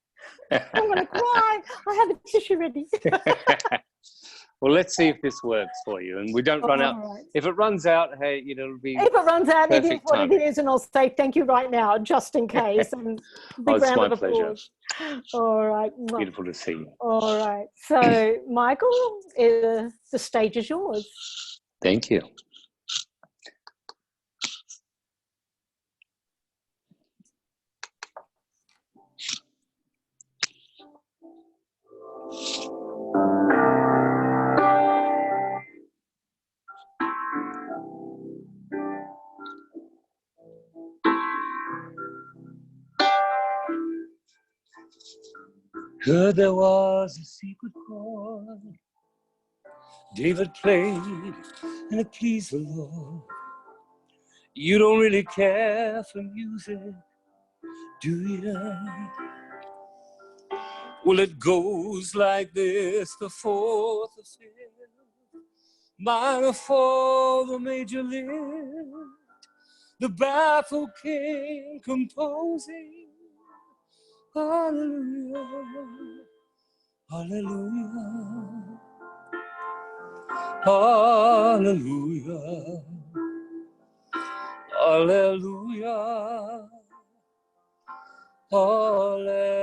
I'm going to cry. I have a tissue ready. Well, let's see if this works for you, and we don't run out. Right. If it runs out, hey, it'll be. If it runs out, it is what timing. it is, and I'll say thank you right now, just in case. And big it's round my of applause. pleasure. All right. Beautiful to see you. All right. So, Michael, the stage is yours. Thank you. Heard there was a secret chord David played and it pleased the Lord. You don't really care for music, do you? Well, it goes like this: the fourth, the fifth, minor for the major lift, the baffled king composing. Hallelujah, hallelujah, hallelujah, hallelujah, hallelujah.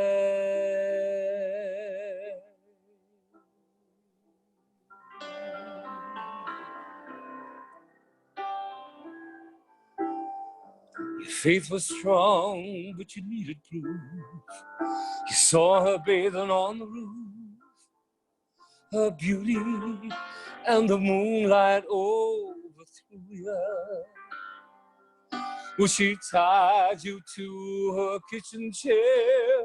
faith was strong, but you needed proof. You saw her bathing on the roof, her beauty and the moonlight overthrew you. Well, she tied you to her kitchen chair.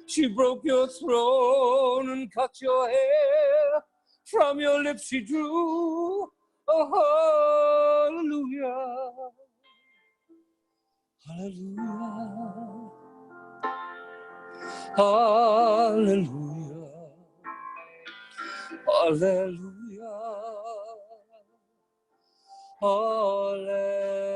She broke your throne and cut your hair. From your lips she drew a hallelujah. Hallelujah. Hallelujah. Hallelujah. Hallelujah.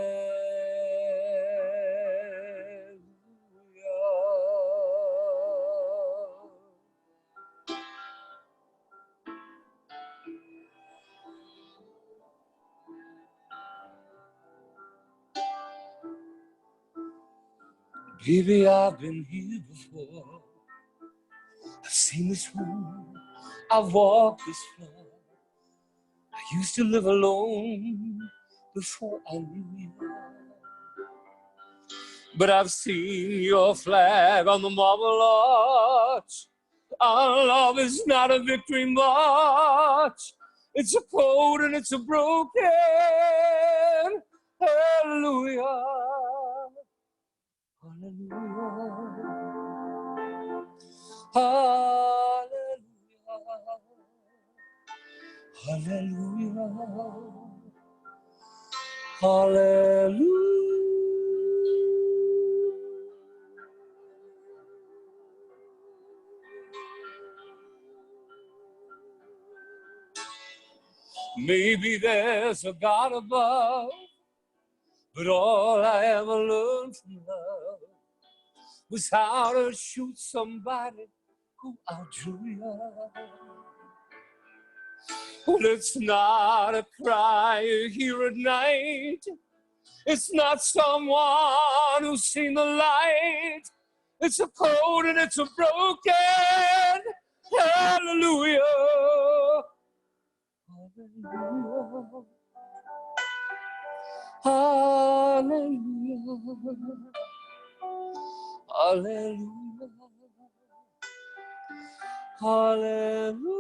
Baby, I've been here before. I've seen this room. I've walked this floor. I used to live alone before I knew you. But I've seen your flag on the marble arch. Our love is not a victory march. It's a cold and it's a broken hallelujah. Hallelujah. Hallelujah. Hallelujah. Hallelujah. Maybe there's a God above, but all I ever learned from love was how to shoot somebody who outdrew you. Well, it's not a cry you hear at night. It's not someone who's seen the light. It's a cold and it's a broken hallelujah. Hallelujah. Hallelujah. Hallelujah. Hallelujah.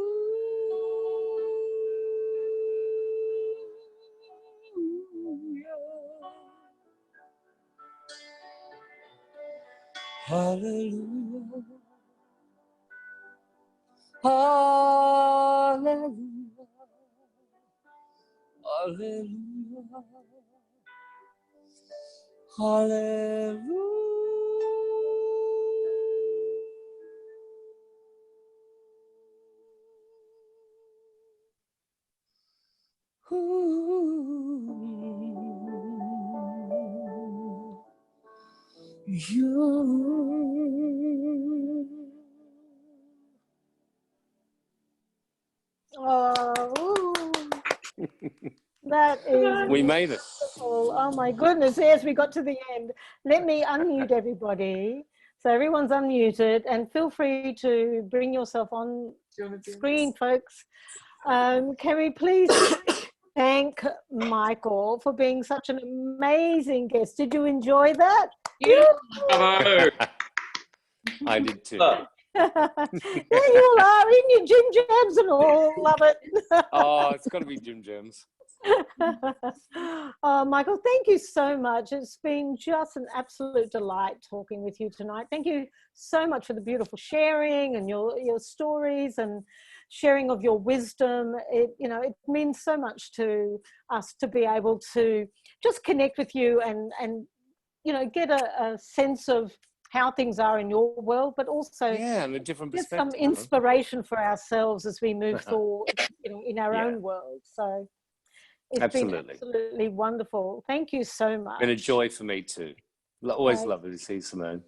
Hallelujah. Hallelujah. Hallelujah. Oh, that is We made it. Oh my goodness, yes, we got to the end. Let me unmute everybody. So everyone's unmuted, and feel free to bring yourself on screen, folks. Can we please thank Michael for being such an amazing guest? Did you enjoy that? Yeah. I did too. There you are in your Jim Jams and all. Love it. Oh, it's got to be Jim Jams. Oh, Michael, thank you so much. It's been just an absolute delight talking with you tonight. Thank you so much for the beautiful sharing and your stories and sharing of your wisdom. It means so much to us to be able to just connect with you and get a sense of how things are in your world, but also and a different get perspective. some inspiration for ourselves as we move forward in our own world. So it's been absolutely wonderful. Thank you so much. Been a joy for me too. Always lovely to see Simone.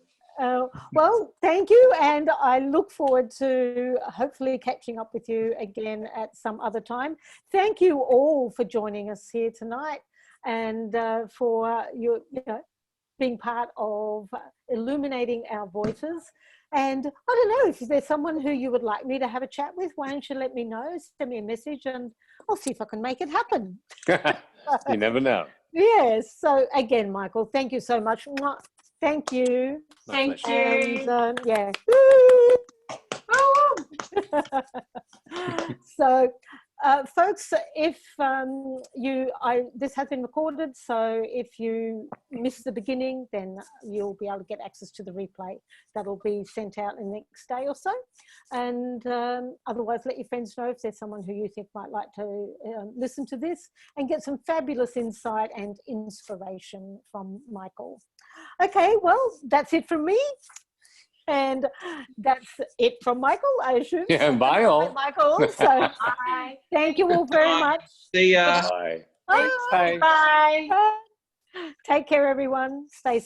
Well, thank you. And I look forward to hopefully catching up with you again at some other time. Thank you all for joining us here tonight and for your, being part of illuminating our voices. And I don't know, if there's someone who you would like me to have a chat with, why don't you let me know, send me a message and I'll see if I can make it happen. You never know. Yes. So again, Michael, thank you so much. Mwah. Thank you. Thank you. And yeah. So, folks, if this has been recorded, so if you miss the beginning, then you'll be able to get access to the replay. That'll be sent out in the next day or so. And otherwise, let your friends know if there's someone who you think might like to listen to this and get some fabulous insight and inspiration from Michael. Okay, well, that's it from me. And that's it from Michael, I assume. Yeah, bye all. Michael. So Bye. thank you all very much. See ya. Bye. Bye. Bye. Bye. Take care, everyone. Stay safe.